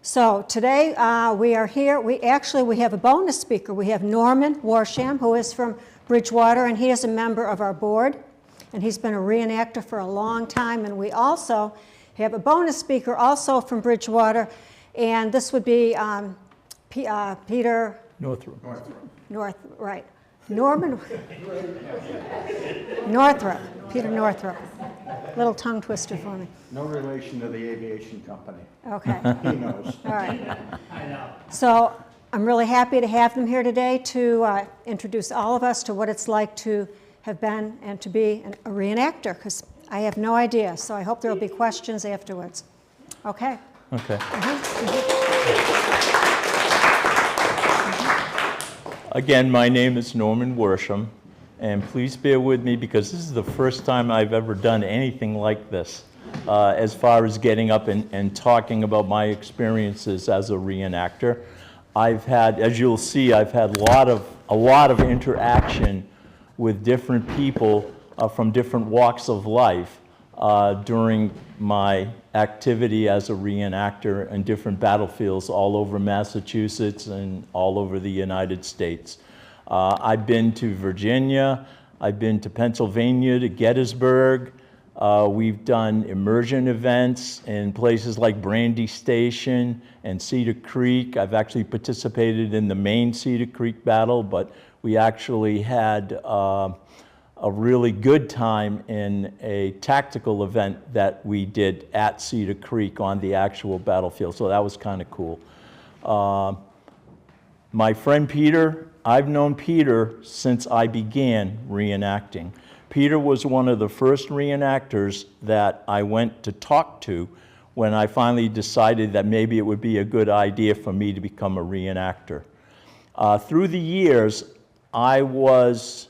So today we are here. We have a bonus speaker. We have Norman Warsham, who is from Bridgewater, and he is a member of our board, and he's been a reenactor for a long time. And we also have a bonus speaker also from Bridgewater, and this would be Peter Northrop. Right. Norman Northrop. Peter Northrop. Little tongue twister for me. No relation to the aviation company. Okay. He knows. All right. I know. So I'm really happy to have them here today to introduce all of us to what it's like to have been and to be a reenactor, because I have no idea. So I hope there will be questions afterwards. Okay. Okay. Again, my name is Norman Worsham, and please bear with me because this is the first time I've ever done anything like this, as far as getting up and talking about my experiences as a reenactor. I've had, as you'll see, I've had a lot of interaction with different people from different walks of life during my activity as a reenactor in different battlefields all over Massachusetts and all over the United States. I've been to Virginia, I've been to Pennsylvania, to Gettysburg. We've done immersion events in places like Brandy Station and Cedar Creek. I've actually participated in the main Cedar Creek battle, but we actually had a really good time in a tactical event that we did at Cedar Creek on the actual battlefield, so that was kind of cool. My friend Peter, I've known Peter since I began reenacting. Peter was one of the first reenactors that I went to talk to when I finally decided that maybe it would be a good idea for me to become a reenactor. Through the years, I was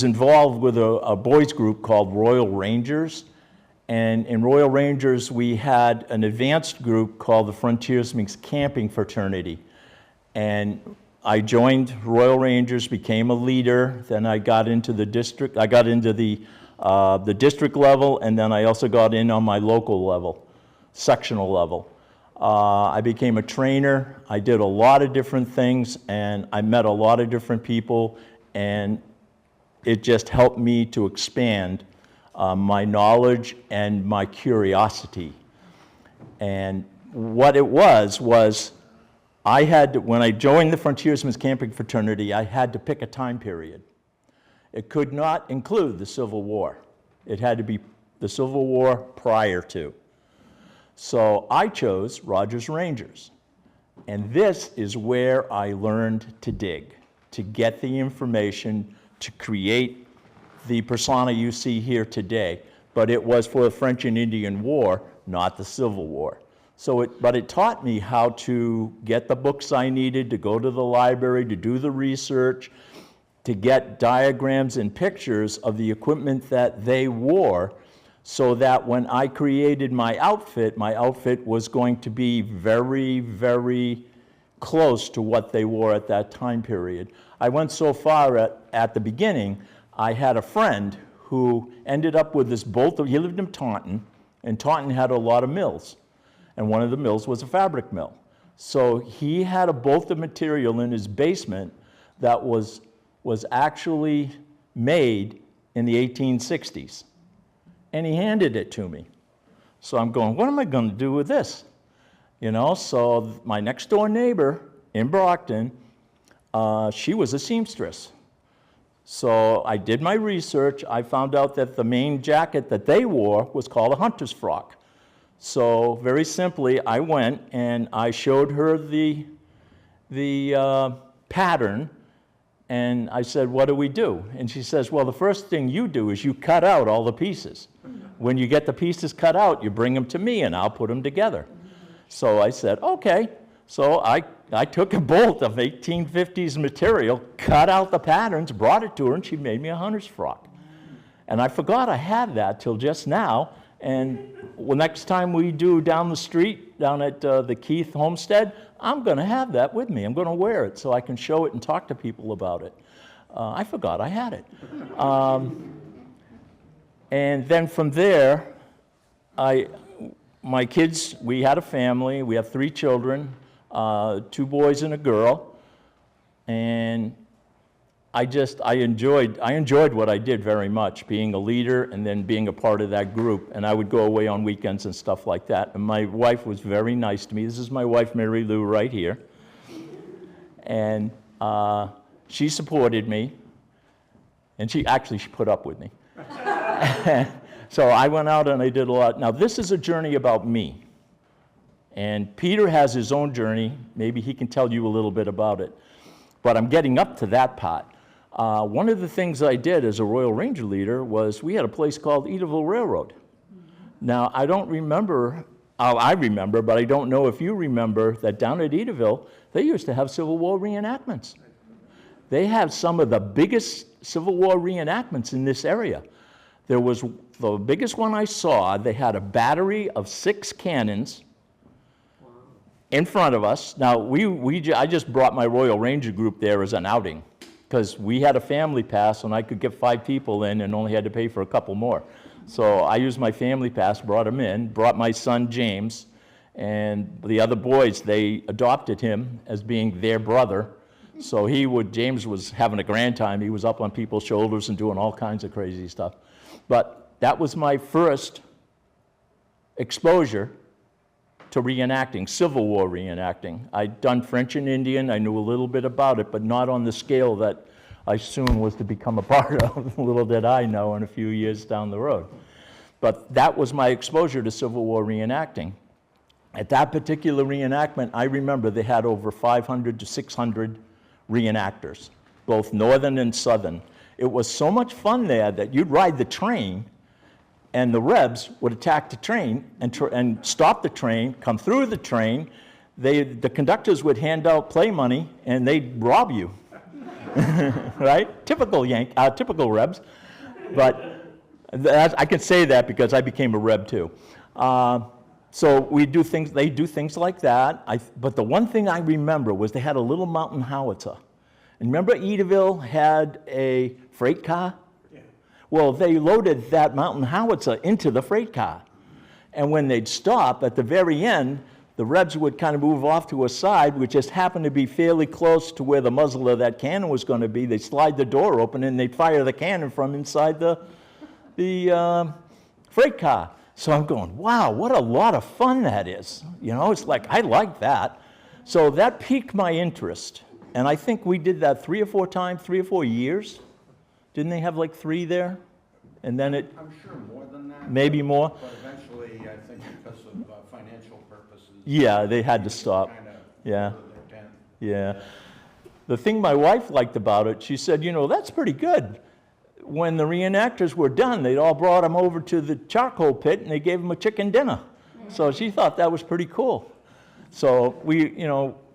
involved with a boys group called Royal Rangers, and in Royal Rangers we had an advanced group called the Frontiersmen's Camping Fraternity, and I joined Royal Rangers, became a leader, then I got into the district, I got into the district level, and then I also got in on my local level, sectional level. I became a trainer. I did a lot of different things, and I met a lot of different people, and it just helped me to expand my knowledge and my curiosity. And what it was I had to, when I joined the Frontiersmen's Camping Fraternity, I had to pick a time period. It could not include the Civil War. It had to be the Civil War prior to. So I chose Rogers Rangers, and this is where I learned to dig, to get the information, to create the persona you see here today, but it was for the French and Indian War, not the Civil War. But it taught me how to get the books I needed, to go to the library, to do the research, to get diagrams and pictures of the equipment that they wore, so that when I created my outfit was going to be very, very close to what they wore at that time period. I went so far at the beginning, I had a friend who ended up with this bolt. He lived in Taunton, and Taunton had a lot of mills, and one of the mills was a fabric mill. So he had a bolt of material in his basement that was actually made in the 1860s. And he handed it to me. So I'm going, what am I going to do with this? You know, so my next door neighbor in Brockton, she was a seamstress. So I did my research. I found out that the main jacket that they wore was called a hunter's frock. So very simply, I went and I showed her the pattern, and I said, what do we do? And she says, well, the first thing you do is you cut out all the pieces. When you get the pieces cut out, you bring them to me and I'll put them together. So I said, okay. So I took a bolt of 1850s material, cut out the patterns, brought it to her, and she made me a hunter's frock. And I forgot I had that till just now. And next time we do down the street, down at the Keith Homestead, I'm going to have that with me. I'm going to wear it so I can show it and talk to people about it. I forgot I had it. And then from there, my kids, we had a family. We have 3 children, 2 boys and a girl, and I enjoyed what I did very much, being a leader and then being a part of that group. And I would go away on weekends and stuff like that. And my wife was very nice to me. This is my wife, Mary Lou, right here. And she supported me, and she put up with me. So I went out and I did a lot. Now, this is a journey about me. And Peter has his own journey. Maybe he can tell you a little bit about it. But I'm getting up to that part. One of the things I did as a Royal Ranger leader was we had a place called Edaville Railroad. Now, I don't remember, I remember, but I don't know if you remember that down at Edaville, they used to have Civil War reenactments. They have some of the biggest Civil War reenactments in this area. There was the biggest one I saw. They had a battery of 6 cannons in front of us. Now, I just brought my Royal Ranger group there as an outing because we had a family pass and I could get 5 people in and only had to pay for a couple more. So I used my family pass, brought them in, brought my son James, and the other boys, they adopted him as being their brother. So James was having a grand time. He was up on people's shoulders and doing all kinds of crazy stuff. But that was my first exposure to reenacting, Civil War reenacting. I'd done French and Indian. I knew a little bit about it, but not on the scale that I soon was to become a part of. Little did I know in a few years down the road. But that was my exposure to Civil War reenacting. At that particular reenactment, I remember they had over 500 to 600 reenactors, both northern and southern. It was so much fun there that you'd ride the train and the Rebs would attack the train and stop the train, come through the train. The conductors would hand out play money and they'd rob you, right? Typical Rebs. But I can say that because I became a Reb too. So they do things like that. But the one thing I remember was they had a little mountain howitzer. And remember Edaville had a freight car? Yeah. Well, they loaded that mountain howitzer into the freight car. And when they'd stop, at the very end, the Rebs would kind of move off to a side, which just happened to be fairly close to where the muzzle of that cannon was going to be. They'd slide the door open and they'd fire the cannon from inside the freight car. So I'm going, wow, what a lot of fun that is. You know, it's like, I like that. So that piqued my interest. And I think we did that 3 or 4 times, 3 or 4 years. Didn't they have like 3 there? And then it... I'm sure more than that. Maybe more? But eventually, I think because of financial purposes... Yeah, they had to stop. Yeah. Yeah. The thing my wife liked about it, she said, you know, that's pretty good. When the reenactors were done, they'd all brought them over to the charcoal pit and they gave them a chicken dinner. So she thought that was pretty cool. So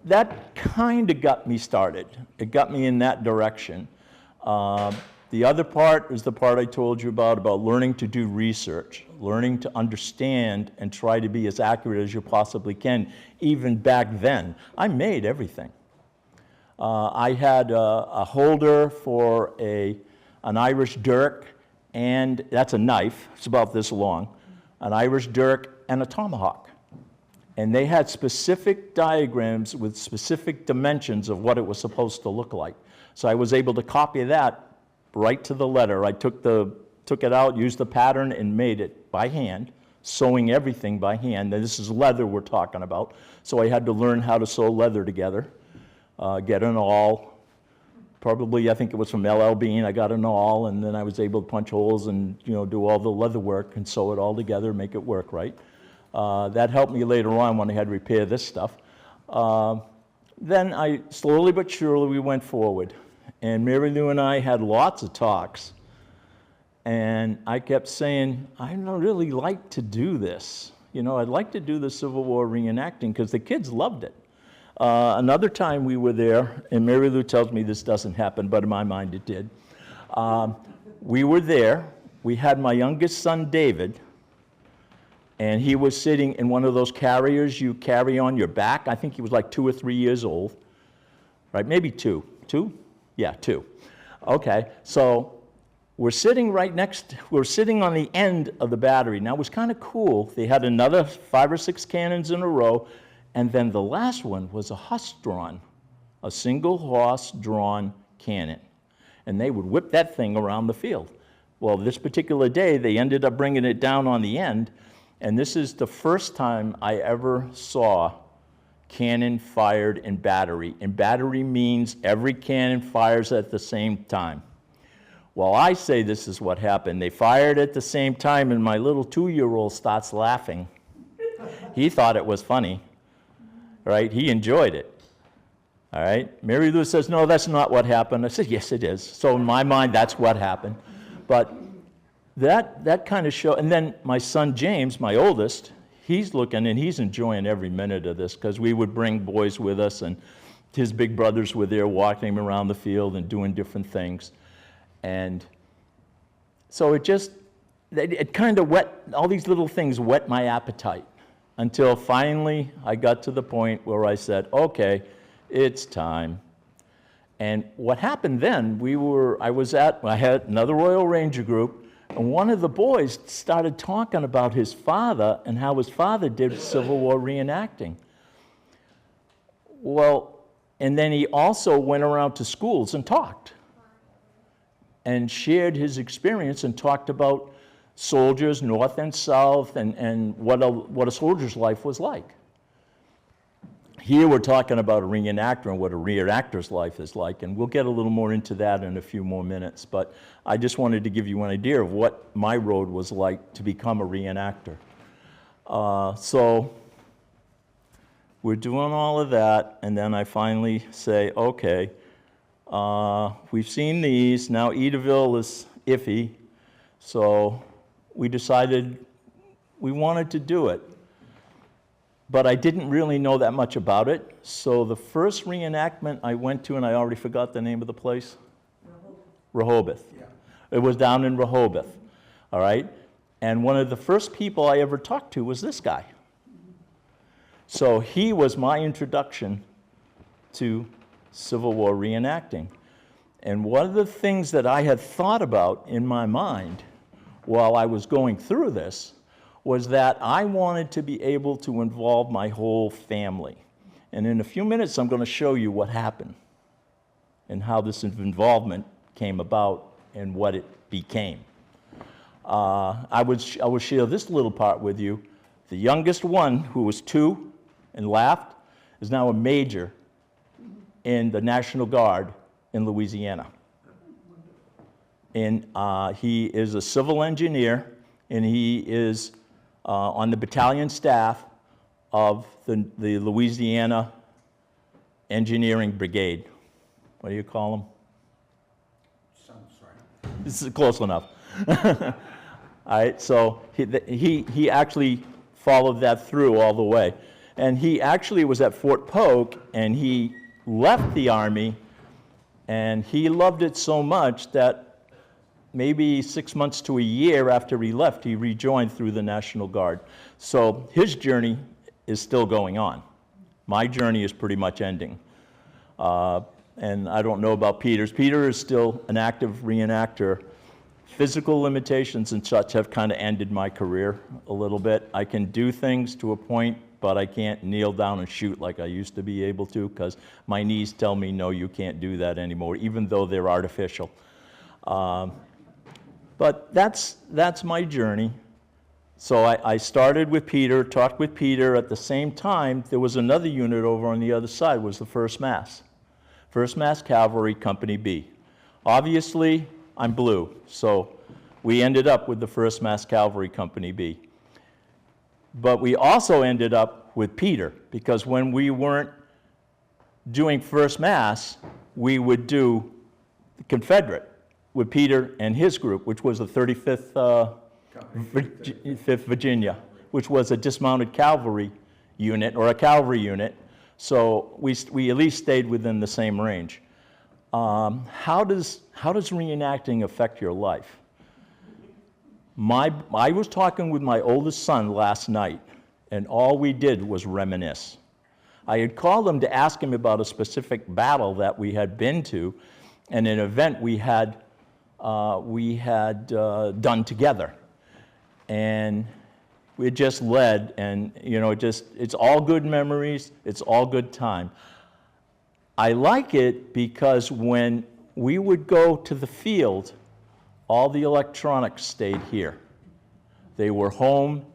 that kind of got me started. It got me in that direction. The other part is the part I told you about learning to do research, learning to understand and try to be as accurate as you possibly can. Even back then, I made everything. I had a holder for an Irish dirk, and that's a knife. It's about this long. An Irish dirk and a tomahawk. And they had specific diagrams with specific dimensions of what it was supposed to look like. So I was able to copy that right to the letter. I took it out, used the pattern, and made it by hand, sewing everything by hand. And this is leather we're talking about. So I had to learn how to sew leather together, get an awl. Probably, I think it was from LL Bean. I got an awl, and then I was able to punch holes and do all the leather work and sew it all together, make it work right. That helped me later on when I had to repair this stuff. Then I slowly but surely we went forward, and Mary Lou and I had lots of talks, and I kept saying, I don't really like to do this. I'd like to do the Civil War reenacting because the kids loved it. Another time we were there, and Mary Lou tells me this doesn't happen, but in my mind it did. We were there. We had my youngest son, David, and he was sitting in one of those carriers you carry on your back. I think he was like 2 or 3 years old, right? Maybe 2. 2? Yeah, 2. Okay, so we're sitting we're sitting on the end of the battery. Now, it was kind of cool. They had another 5 or 6 cannons in a row, and then the last one was a horse-drawn, a single horse-drawn cannon. And they would whip that thing around the field. Well, this particular day, they ended up bringing it down on the end, and this is the first time I ever saw cannon fired in battery. And battery means every cannon fires at the same time. Well, I say this is what happened. They fired at the same time, and my little 2-year-old starts laughing. He thought it was funny, right? He enjoyed it, all right? Mary Lou says, no, that's not what happened. I said, yes, it is. So in my mind, that's what happened. But that kind of showed, and then my son James, my oldest, he's looking and he's enjoying every minute of this, because we would bring boys with us, and his big brothers were there walking him around the field and doing different things. And so it kind of all these little things whet my appetite, until finally I got to the point where I said, okay, it's time. And what happened then, I had another Royal Ranger group, and one of the boys started talking about his father and how his father did Civil War reenacting. Well, and then he also went around to schools and talked, and shared his experience and talked about soldiers, North and South, and what a soldier's life was like. Here we're talking about a reenactor and what a reenactor's life is like, and we'll get a little more into that in a few more minutes, but I just wanted to give you an idea of what my road was like to become a reenactor. So we're doing all of that, and then I finally say, okay, we've seen these, now Edaville is iffy, so we decided we wanted to do it. But I didn't really know that much about it, so the first reenactment I went to, and I already forgot the name of the place? Rehoboth. Yeah. It was down in Rehoboth, all right? And one of the first people I ever talked to was this guy. So he was my introduction to Civil War reenacting. And one of the things that I had thought about in my mind while I was going through this was that I wanted to be able to involve my whole family. And in a few minutes, I'm going to show you what happened and how this involvement came about and what it became. I will share this little part with you. The youngest one, who was 2 and laughed, is now a major in the National Guard in Louisiana. And he is a civil engineer, and he is on the battalion staff of the Louisiana Engineering Brigade. What do you call them? Sounds right. This is close enough. All right, so he actually followed that through all the way. And he actually was at Fort Polk, and he left the Army, and he loved it so much that maybe 6 months to a year after he left, he rejoined through the National Guard. So his journey is still going on. My journey is pretty much ending. And I don't know about Peter's. Peter is still an active reenactor. Physical limitations and such have kind of ended my career a little bit. I can do things to a point, but I can't kneel down and shoot like I used to be able to, because my knees tell me, no, you can't do that anymore, even though they're artificial. But that's my journey. So I started with Peter, talked with Peter. At the same time, there was another unit over on the other side, was the 1st Mass. 1st Mass Cavalry, Company B. Obviously, I'm blue, so we ended up with the 1st Mass Cavalry, Company B. But we also ended up with Peter, because when we weren't doing 1st Mass, we would do the Confederate with Peter and his group, which was the 35th 5th Virginia, which was a dismounted cavalry unit, or a cavalry unit. So we at least stayed within the same range. How does reenacting affect your life? I was talking with my oldest son last night, and all we did was reminisce. I had called him to ask him about a specific battle that we had been to, and an event we had we had done together. And it just led, and you know, it's all good memories, it's all good time. I like it because when we would go to the field, all the electronics stayed here. They were home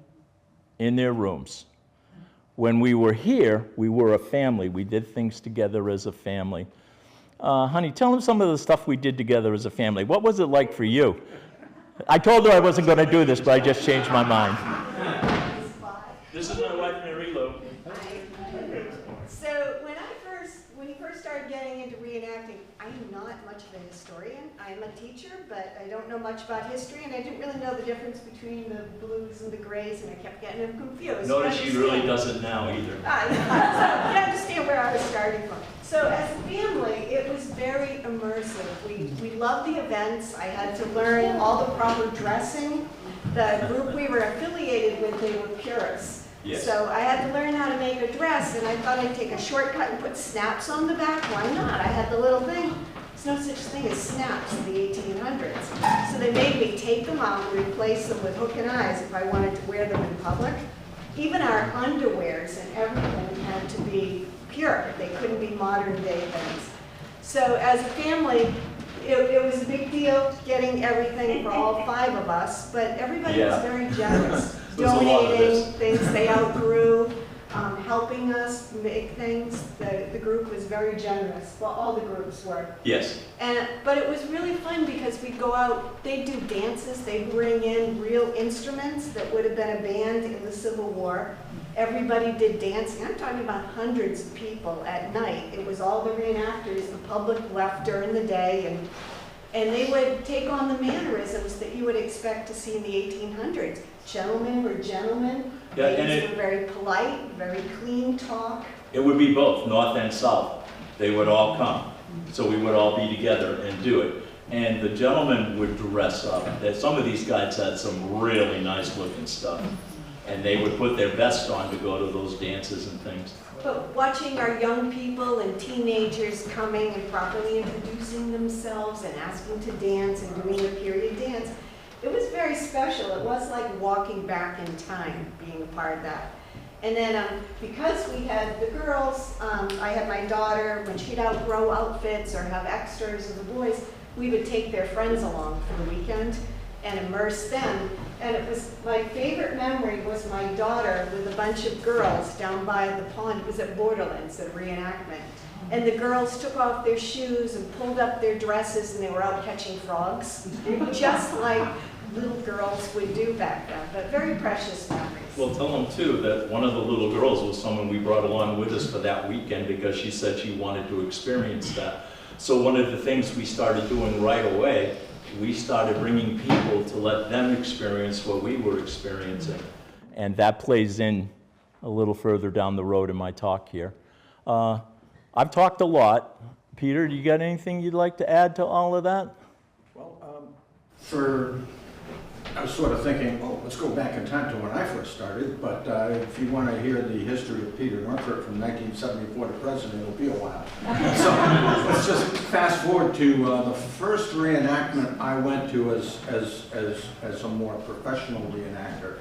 in their rooms. When we were here, we were a family. We did things together as a family. Honey, tell them some of the stuff we did together as a family. What was it like for you? I told her I wasn't going to do this, but I just changed my mind. This is my wife, Mary Lou. So when you first started getting into reenacting, I'm not much of a historian. I'm a teacher, but I don't know much about history, and I didn't really know the difference between the blues and the grays, and I kept getting them confused. Notice she really doesn't now either. So you understand where I was starting from. So as a family, it was very immersive. We loved the events. I had to learn all the proper dressing. The group we were affiliated with, they were purists. Yes. So I had to learn how to make a dress, and I thought I'd take a shortcut and put snaps on the back. Why not? I had the little thing. There's no such thing as snaps in the 1800s. So they made me take them out and replace them with hook and eyes if I wanted to wear them in public. Even our underwears and everything had to be pure. They couldn't be modern day things. So as a family, it was a big deal getting everything for all 5 of us, but everybody was very generous. Donating things they outgrew, helping us make things. The group was very generous. Well, all the groups were. Yes. But it was really fun because we'd go out, they'd do dances, they'd bring in real instruments that would have been a band in the Civil War. Everybody did dancing. I'm talking about hundreds of people at night. It was all the reenactors, the public left during the day, and they would take on the mannerisms that you would expect to see in the 1800s. Gentlemen were gentlemen, ladies were very polite, very clean talk. It would be both, north and south. They would all come. So we would all be together and do it. And the gentlemen would dress up. Some of these guys had some really nice looking stuff. And they would put their best on to go to those dances and things. But watching our young people and teenagers coming and properly introducing themselves and asking to dance and doing the period dance, it was very special. It was like walking back in time, being a part of that. And then because we had the girls, I had my daughter, when she'd outgrow outfits or have extras of the boys, we would take their friends along for the weekend and immerse them. And it was, my favorite memory was my daughter with a bunch of girls down by the pond. It was at Borderlands, at a reenactment. And the girls took off their shoes and pulled up their dresses, and they were out catching frogs, just like little girls would do back then, but very precious memories. Well, tell them too that one of the little girls was someone we brought along with us for that weekend because she said she wanted to experience that. So one of the things we started doing right away, we started bringing people to let them experience what we were experiencing. And that plays in a little further down the road in my talk here. I've talked a lot. Peter, do you got anything you'd like to add to all of that? Well, I was sort of thinking, oh, let's go back in time to when I first started, but if you want to hear the history of Peter Northrup from 1974 to present, it'll be a while. So let's just fast forward to the first reenactment I went to as a more professional reenactor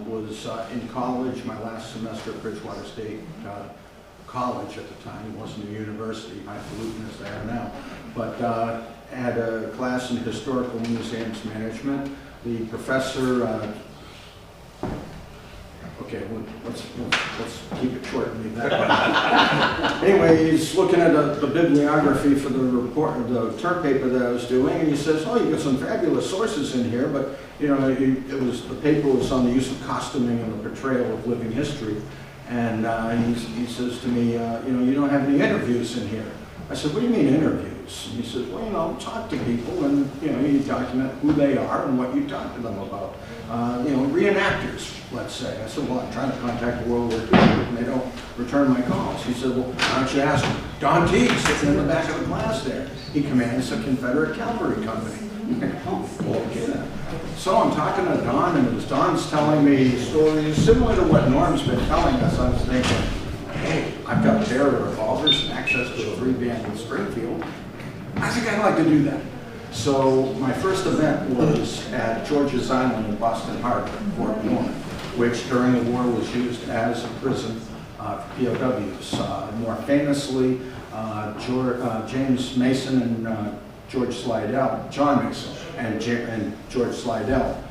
was in college, my last semester at Bridgewater State College at the time. It wasn't a university, highfalutin as they are now, but had a class in historical museums management. The professor, okay, let's keep it short and leave that. Anyway, he's looking at the bibliography for the report, the term paper that I was doing, and he says, "Oh, you got some fabulous sources in here," but you know, the paper was on the use of costuming and the portrayal of living history, and he says to me, "You know, you don't have any interviews in here." I said, "What do you mean interviews?" And he says, "Well, you know, talk to people and, you know, you document who they are and what you talk to them about. You know, reenactors, let's say." I said, "Well, I'm trying to contact the World War II group and they don't return my calls." He said, "Well, why don't you ask them? Don Teague sitting in the back of the class there. He commands the Confederate Cavalry Company." Oh, okay. So I'm talking to Don, and as Don's telling me stories similar to what Norm's been telling us, I was thinking, hey, I've got a pair of revolvers and access to a 3-band in Springfield. I think I'd like to do that. So my first event was at George's Island in Boston Harbor, Fort Warren, which during the war was used as a prison for POWs. More famously, James Mason and John Mason and George Slidell,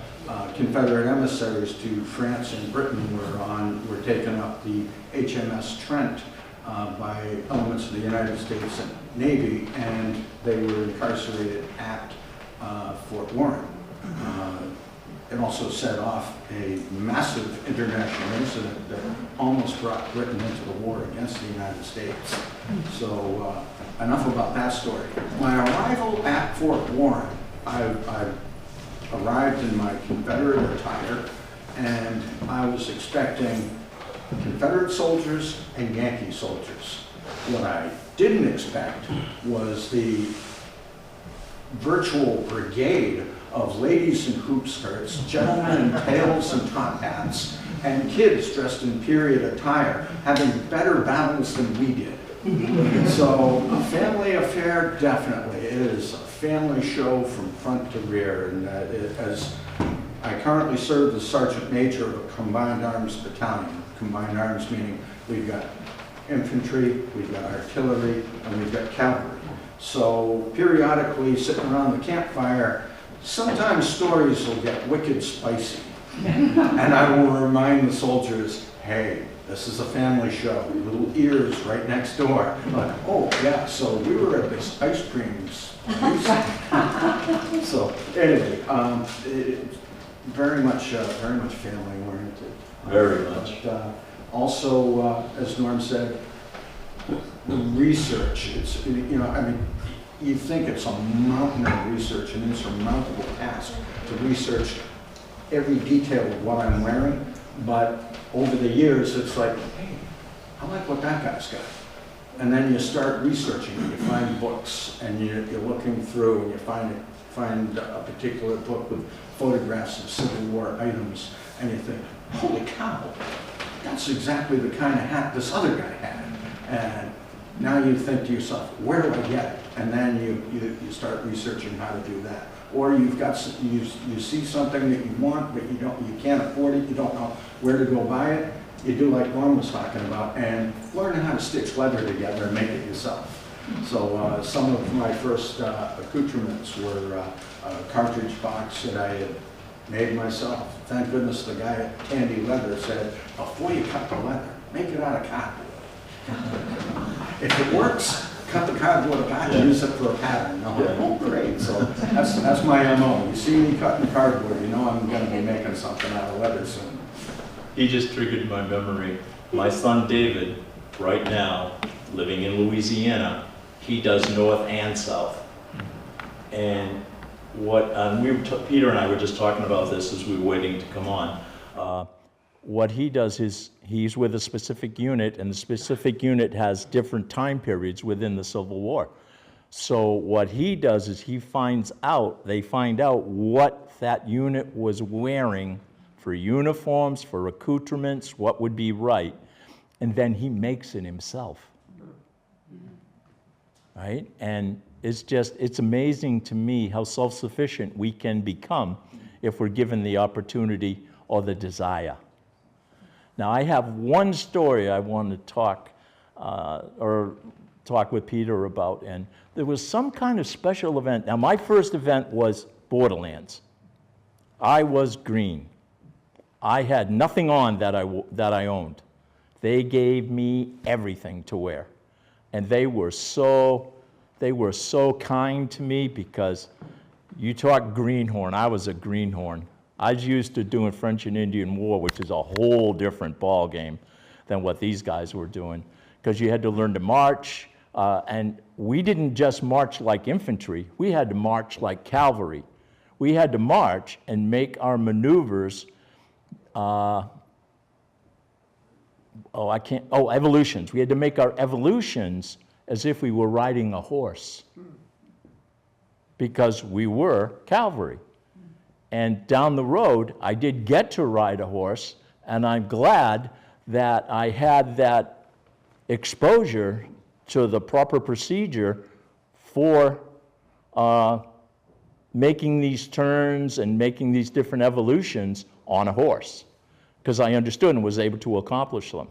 Confederate emissaries to France and Britain, were taken up the HMS Trent by elements of the United States Navy, and they were incarcerated at Fort Warren. It also set off a massive international incident that almost brought Britain into the war against the United States. So enough about that story. My arrival at Fort Warren, I arrived in my Confederate attire, and I was expecting Confederate soldiers and Yankee soldiers. What I didn't expect was the virtual brigade of ladies in hoop skirts, gentlemen in tails and top hats, and kids dressed in period attire, having better battles than we did. So a family affair, definitely. It is a family show from front to rear, and as I currently serve as Sergeant Major of a Combined Arms Battalion. Combined Arms meaning we've got infantry, we've got artillery, and we've got cavalry. So periodically, sitting around the campfire, sometimes stories will get wicked spicy. And I will remind the soldiers, hey, this is a family show, little ears right next door. Like, oh yeah, so we were at this ice creams. So anyway, very much family oriented. Very much. But, also, as Norm said, the research. It's, I mean, you think it's a mountain of research, an insurmountable task to research every detail of what I'm wearing, but over the years, it's like, hey, I like what that guy's got. And then you start researching, and you find books, and you're looking through, and you find a particular book with photographs of Civil War items, and you think, holy cow, that's exactly the kind of hat this other guy had. And now you think to yourself, where do I get it? And then you start researching how to do that. Or you've got you see something that you want, but you can't afford it. You don't know where to go buy it. You do like Norm was talking about, and learn how to stitch leather together and make it yourself. So some of my first accoutrements were a cartridge box that I had made myself. Thank goodness the guy at Tandy Leather said, before you cut the leather, make it out of cardboard. If it works, cut the cardboard apart and use it for a pattern. Oh, great. So that's my MO. You see me cutting cardboard, you know I'm going to be making something out of leather soon. He just triggered my memory. My son David, right now, living in Louisiana, he does north and south. And Peter and I were just talking about this as we were waiting to come on. What he does is he's with a specific unit, and the specific unit has different time periods within the Civil War. So what he does is they find out what that unit was wearing for uniforms, for accoutrements, what would be right, and then he makes it himself. Right? And it's amazing to me how self-sufficient we can become if we're given the opportunity or the desire. Now, I have one story I want to talk with Peter about, and there was some kind of special event. Now, my first event was Borderlands. I was green. I had nothing on that I owned. They gave me everything to wear, and they were so kind to me, because you talk greenhorn. I was a greenhorn. I was used to doing French and Indian War, which is a whole different ball game than what these guys were doing, because you had to learn to march, and we didn't just march like infantry. We had to march like cavalry. We had to march and make our maneuvers, evolutions. We had to make our evolutions as if we were riding a horse, because we were cavalry. And down the road, I did get to ride a horse, and I'm glad that I had that exposure to the proper procedure for making these turns and making these different evolutions on a horse, because I understood and was able to accomplish them.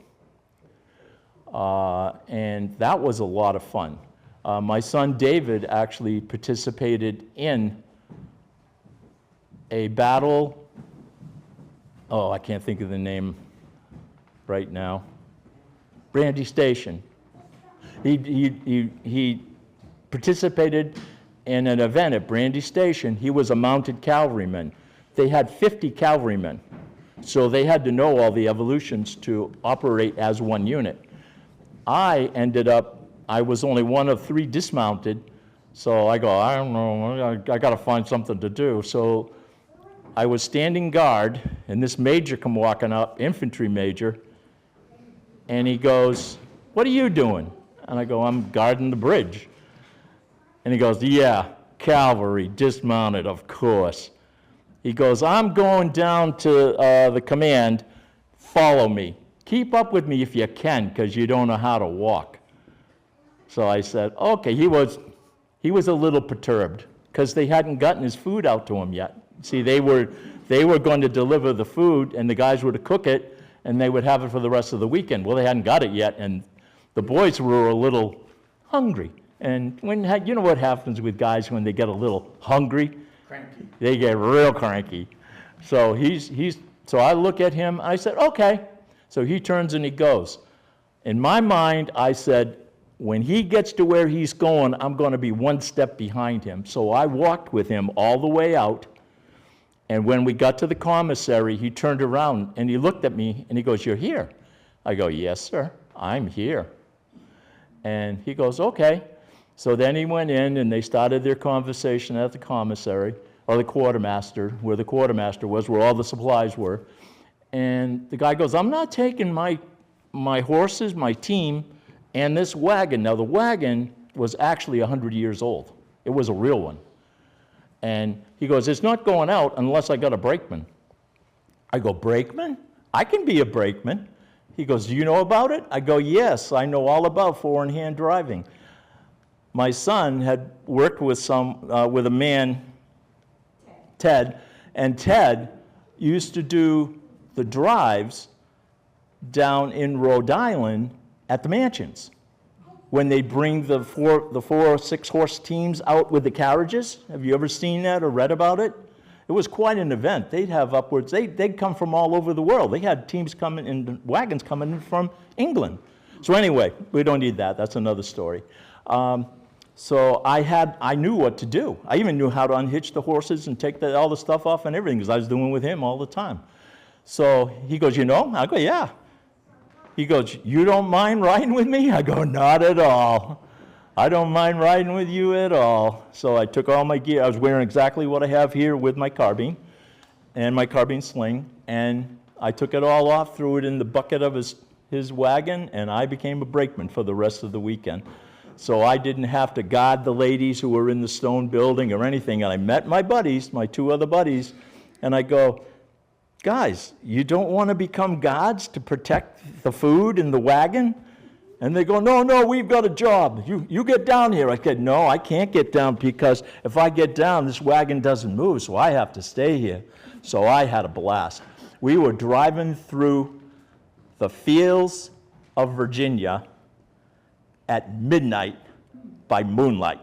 And that was a lot of fun. My son David actually participated in a battle, oh, I can't think of the name right now, Brandy Station. He participated in an event at Brandy Station. He was a mounted cavalryman. They had 50 cavalrymen, so they had to know all the evolutions to operate as one unit. I was only one of 3 dismounted, so I go, I don't know, I got to find something to do. So I was standing guard, and this major come walking up, infantry major, and he goes, "What are you doing?" And I go, "I'm guarding the bridge." And he goes, "Yeah, cavalry, dismounted, of course." He goes, "I'm going down to the command, follow me. Keep up with me if you can, because you don't know how to walk." So I said, okay. He was a little perturbed, because they hadn't gotten his food out to him yet. See, they were going to deliver the food, and the guys were to cook it, and they would have it for the rest of the weekend. Well, they hadn't got it yet, and the boys were a little hungry. And you know what happens with guys when they get a little hungry? Cranky. They get real cranky. So so I look at him, I said, okay. So he turns and he goes. In my mind, I said, when he gets to where he's going, I'm going to be one step behind him. So I walked with him all the way out. And when we got to the commissary, he turned around and he looked at me and he goes, "You're here?" I go, "Yes, sir, I'm here." And he goes, "Okay." So then he went in and they started their conversation at the commissary, or the quartermaster, where the quartermaster was, where all the supplies were. And the guy goes, "I'm not taking my horses, my team, and this wagon." Now, the wagon was actually 100 years old. It was a real one. And he goes, "It's not going out unless I got a brakeman." I go, "Brakeman? I can be a brakeman." He goes, "Do you know about it?" I go, "Yes, I know all about four-in-hand driving." My son had worked with a man, Ted, and Ted used to do the drives down in Rhode Island at the mansions, when they bring the four or 6 horse teams out with the carriages. Have you ever seen that or read about it? It was quite an event. They'd have upwards, they'd come from all over the world. They had teams coming in, wagons coming in from England. So anyway, we don't need that. That's another story. So I knew what to do. I even knew how to unhitch the horses and take all the stuff off and everything, because I was doing with him all the time. So he goes, "You know?" I go, "Yeah." He goes, "You don't mind riding with me?" I go, "Not at all. I don't mind riding with you at all." So I took all my gear. I was wearing exactly what I have here with my carbine and my carbine sling, and I took it all off, threw it in the bucket of his wagon, and I became a brakeman for the rest of the weekend. So I didn't have to guard the ladies who were in the stone building or anything. And I met my buddies, my 2 other buddies, and I go, "Guys, you don't want to become guards to protect the food in the wagon?" And they go, no, we've got a job. You get down here." I said, "No, I can't get down, because if I get down, this wagon doesn't move, so I have to stay here." So I had a blast. We were driving through the fields of Virginia at midnight by moonlight,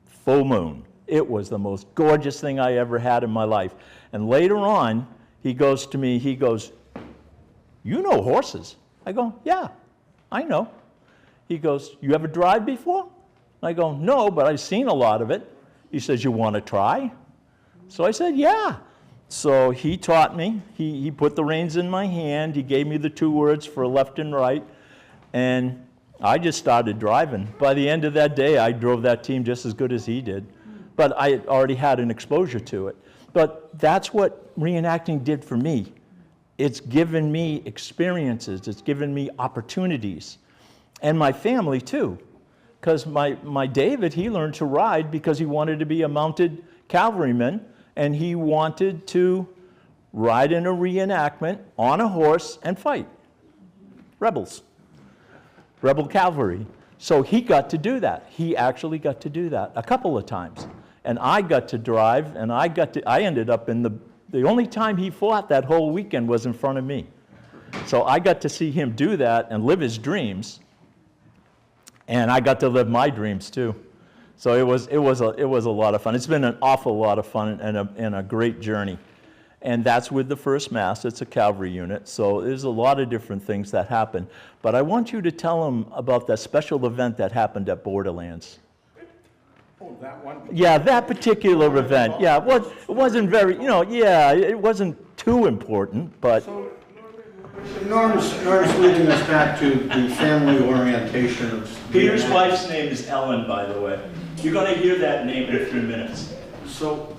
full moon. It was the most gorgeous thing I ever had in my life. And later on, he goes to me, he goes, "You know horses?" I go, "Yeah, I know." He goes, "You ever drive before?" I go, "No, but I've seen a lot of it." He says, "You want to try?" So I said, "Yeah." So he taught me. He put the reins in my hand. He gave me the 2 words for left and right. And I just started driving. By the end of that day, I drove that team just as good as he did. But I already had an exposure to it. But that's what reenacting did for me. It's given me experiences. It's given me opportunities. And my family, too. Because my David, he learned to ride because he wanted to be a mounted cavalryman, and he wanted to ride in a reenactment on a horse and fight rebels. Rebel cavalry. So he got to do that. He actually got to do that a couple of times. And I got to drive, and I ended up in the only time he fought that whole weekend was in front of me. So I got to see him do that and live his dreams, and I got to live my dreams too. So it was a lot of fun. It's been an awful lot of fun and a great journey. And that's with the 1st Mass. It's a cavalry unit, so there's a lot of different things that happen. But I want you to tell them about that special event that happened at Borderlands. Oh, that one? Yeah, that particular event. Yeah, it wasn't very, it wasn't too important, but So, Norm's leading us back to the family orientation of... Peter's wife's name is Ellen, by the way. You're going to hear that name in a few minutes. So,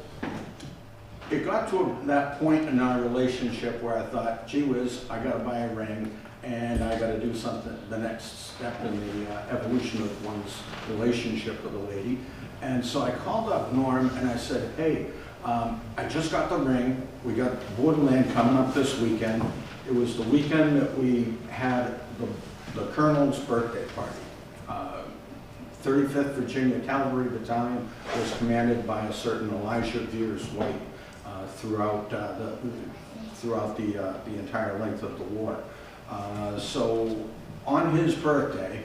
it got to that point in our relationship where I thought, gee whiz, I gotta buy a ring, and I gotta do something, the next step in the evolution of one's relationship with a lady. And so I called up Norm and I said, hey, I just got the ring. We got Borderland coming up this weekend. It was the weekend that we had the Colonel's birthday party. 35th Virginia Cavalry Battalion was commanded by a certain Elijah Veers White throughout the entire length of the war. So on his birthday,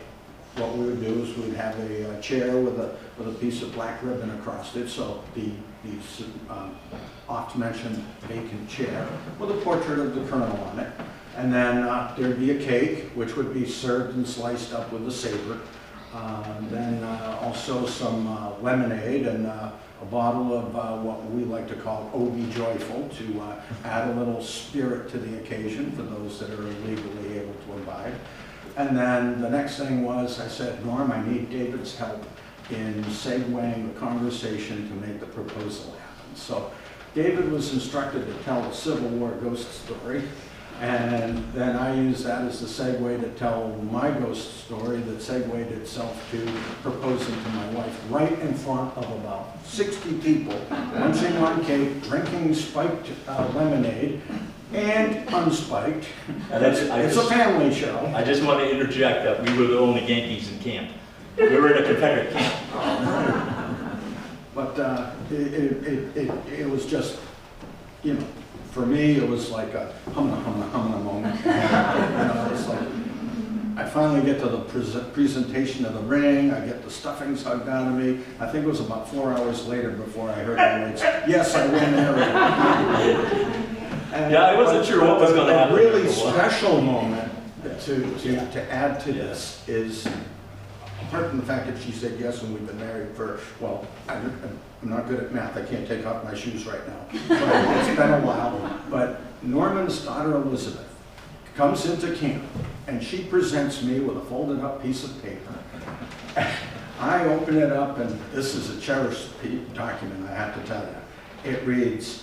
what we would do is we'd have a chair with a piece of black ribbon across it, so the oft-mentioned vacant chair with a portrait of the colonel on it. And then there'd be a cake, which would be served and sliced up with a saber. Then also some lemonade and a bottle of what we like to call OB Joyful to add a little spirit to the occasion for those that are legally able to imbibe. And then the next thing was, I said, Norm, I need David's help in segueing the conversation to make the proposal happen. So David was instructed to tell a Civil War ghost story, and then I used that as the segue to tell my ghost story that segued itself to proposing to my wife right in front of about 60 people, munching on cake, drinking spiked lemonade, and unspiked. It's a family show. I just want to interject that we were the only Yankees in camp. We were in a Confederate camp. But it was just, for me, it was like a humna moment. It's like, I finally get to the presentation of the ring, I get the stuffings hugged out of me. I think it was about 4 hours later before I heard the words, yes, I win there. Yeah, I wasn't sure what was going to happen. A really special moment to add to this is, apart from the fact that she said yes and we've been married for, well, I'm not good at math, I can't take off my shoes right now. But it's been a while. But Norman's daughter Elizabeth comes into camp and she presents me with a folded up piece of paper. I open it up and this is a cherished document, I have to tell you. It reads,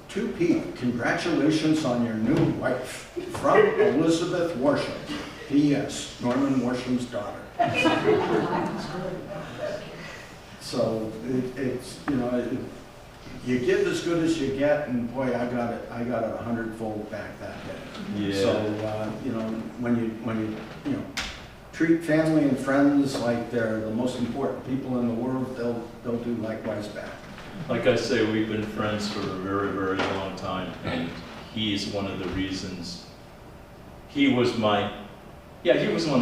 "To Pete, congratulations on your new wife. From Elizabeth Worsham. P.S. Norman Worsham's daughter." So it's you give as good as you get, and boy, I got it 100-fold back that day. Yeah. So when you treat family and friends like they're the most important people in the world, they'll do likewise back. Like I say, we've been friends for a very, very long time, and he's one of the reasons, he was one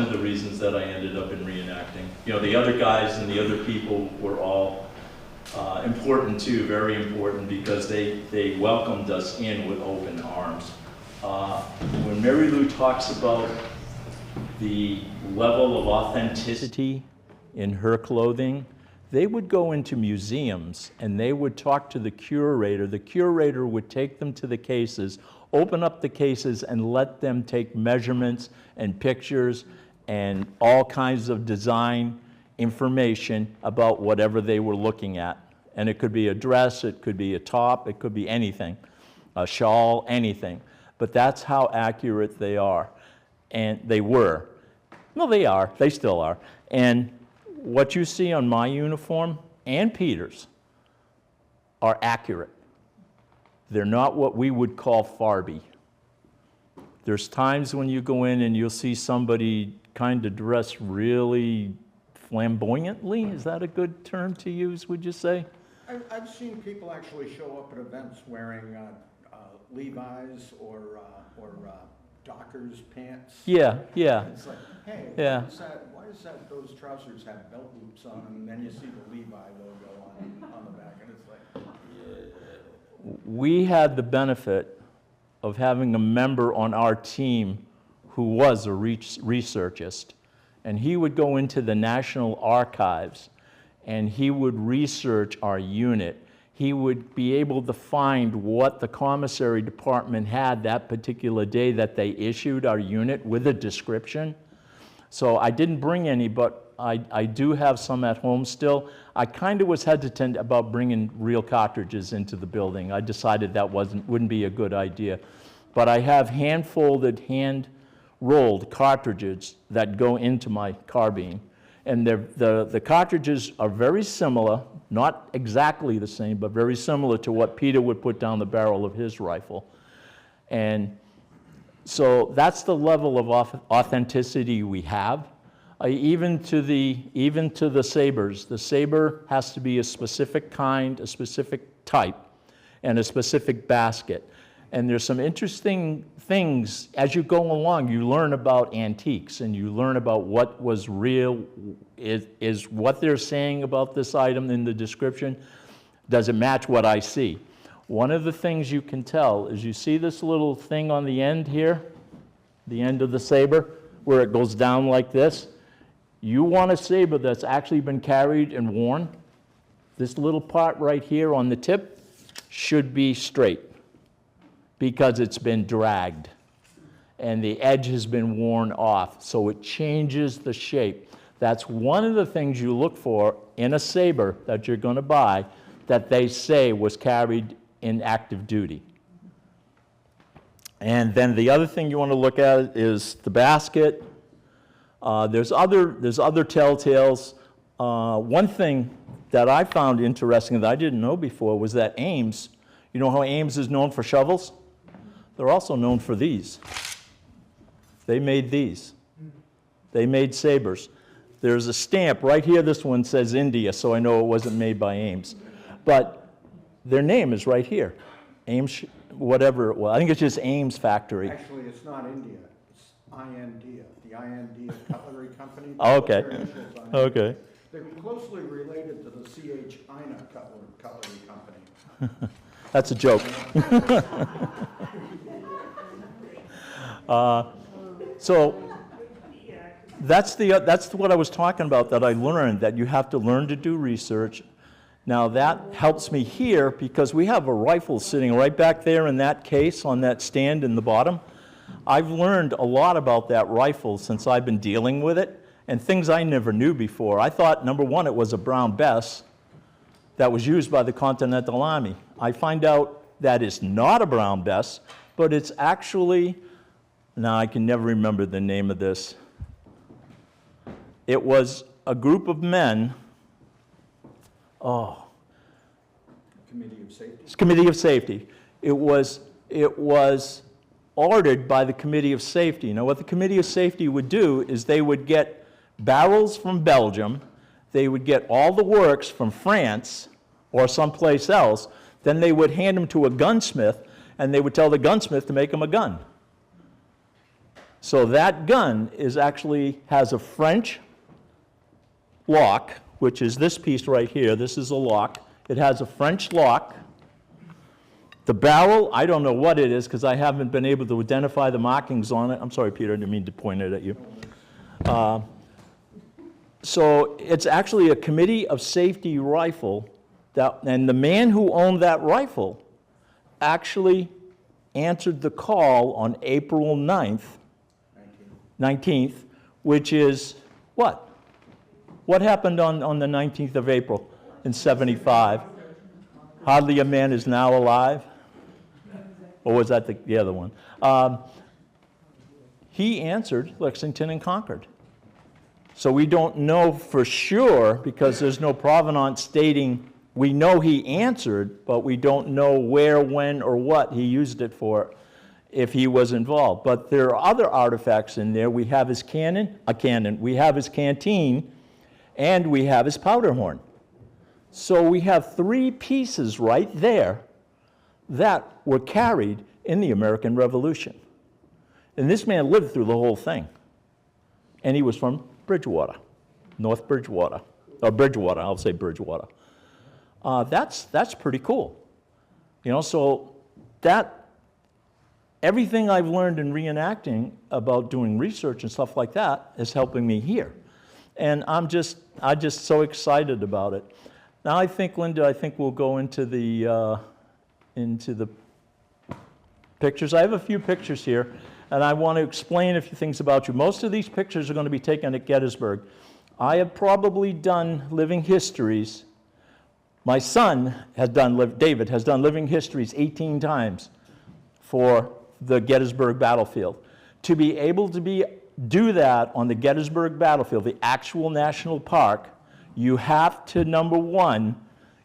of the reasons that I ended up in reenacting. The other guys and the other people were all important too, very important, because they welcomed us in with open arms. When Mary Lou talks about the level of authenticity in her clothing, they would go into museums and they would talk to the curator. The curator would take them to the cases, open up the cases and let them take measurements and pictures and all kinds of design information about whatever they were looking at. And it could be a dress, it could be a top, it could be anything, a shawl, anything. But that's how accurate they are. And they were. Well, they are, they still are. And what you see on my uniform and Peter's are accurate. They're not what we would call Farby. There's times when you go in and you'll see somebody kind of dressed really flamboyantly. Is that a good term to use, would you say? I've seen people actually show up at events wearing Levi's or Dockers pants. Yeah, yeah. It's like, hey, Yeah. why does that those trousers have belt loops on them, and then you see the Levi logo on the back, and it's like, We had the benefit of having a member on our team who was a researchist, and he would go into the National Archives and he would research our unit. He would be able to find what the commissary department had that particular day that they issued our unit with a description. So I didn't bring any, but I do have some at home still. I kind of was hesitant about bringing real cartridges into the building. I decided that wouldn't be a good idea. But I have hand-folded, hand-rolled cartridges that go into my carbine. And the cartridges are very similar, not exactly the same, but very similar to what Peter would put down the barrel of his rifle. And so that's the level of authenticity we have. Even to the sabers. The saber has to be a specific kind, a specific type, and a specific basket. And there's some interesting things, as you go along, you learn about antiques, and you learn about what was real, is what they're saying about this item in the description, does it match what I see? One of the things you can tell is you see this little thing on the end here, the end of the saber, where it goes down like this. You want a saber that's actually been carried and worn. This little part right here on the tip should be straight because it's been dragged and the edge has been worn off, so it changes the shape. That's one of the things you look for in a saber that you're going to buy that they say was carried in active duty. And then the other thing you want to look at is the basket. There's other telltales. One thing that I found interesting that I didn't know before was that Ames, you know how Ames is known for shovels? They're also known for these. They made these. They made sabers. There's a stamp right here. This one says India, so I know it wasn't made by Ames. But their name is right here. Ames, whatever it was. I think it's just Ames Factory. actually, it's not India, it's INDIA, the INDIA Cutlery Company. Oh, okay. Their initials on it. Okay. They're closely related to the C.H. Ina Cutlery Company. That's a joke. So that's what I was talking about that I learned, that you have to learn to do research. Now that helps me here because we have a rifle sitting right back there in that case on that stand in the bottom. I've learned a lot about that rifle since I've been dealing with it and things I never knew before. I thought, number one, it was a Brown Bess that was used by the Continental Army. I find out that it's not a Brown Bess, but it's actually, now I can never remember the name of this. It was a group of men, Committee of Safety? it's Committee of Safety. It was ordered by the Committee of Safety. Now what the Committee of Safety would do is they would get barrels from Belgium, they would get all the works from France or someplace else, then they would hand them to a gunsmith, and they would tell the gunsmith to make them a gun. So that gun has a French lock, which is this piece right here. This is a lock. It has a French lock. The barrel, I don't know what it is because I haven't been able to identify the markings on it. I'm sorry, Peter, I didn't mean to point it at you. So it's actually a Committee of Safety rifle, and the man who owned that rifle actually answered the call on April 19th, which is what? What happened on the 19th of April in '75? Hardly a Man Is Now Alive? Or was that the other one? He answered Lexington and Concord. So we don't know for sure because there's no provenance stating, we know he answered, but we don't know where, when, or what he used it for if he was involved. But there are other artifacts in there. We have his we have his canteen, and we have his powder horn. So we have 3 pieces right there that were carried in the American Revolution. And this man lived through the whole thing. And he was from Bridgewater, North Bridgewater, or Bridgewater, I'll say Bridgewater. That's pretty cool. You know, so everything I've learned in reenacting about doing research and stuff like that is helping me here. And I'm just so excited about it. Now I think, Linda, we'll go into the pictures. I have a few pictures here, and I want to explain a few things about you. Most of these pictures are going to be taken at Gettysburg. I have probably done living histories. My son has David has done living histories 18 times for the Gettysburg battlefield. To be able to do that on the Gettysburg battlefield, the actual national park, you have to, number one,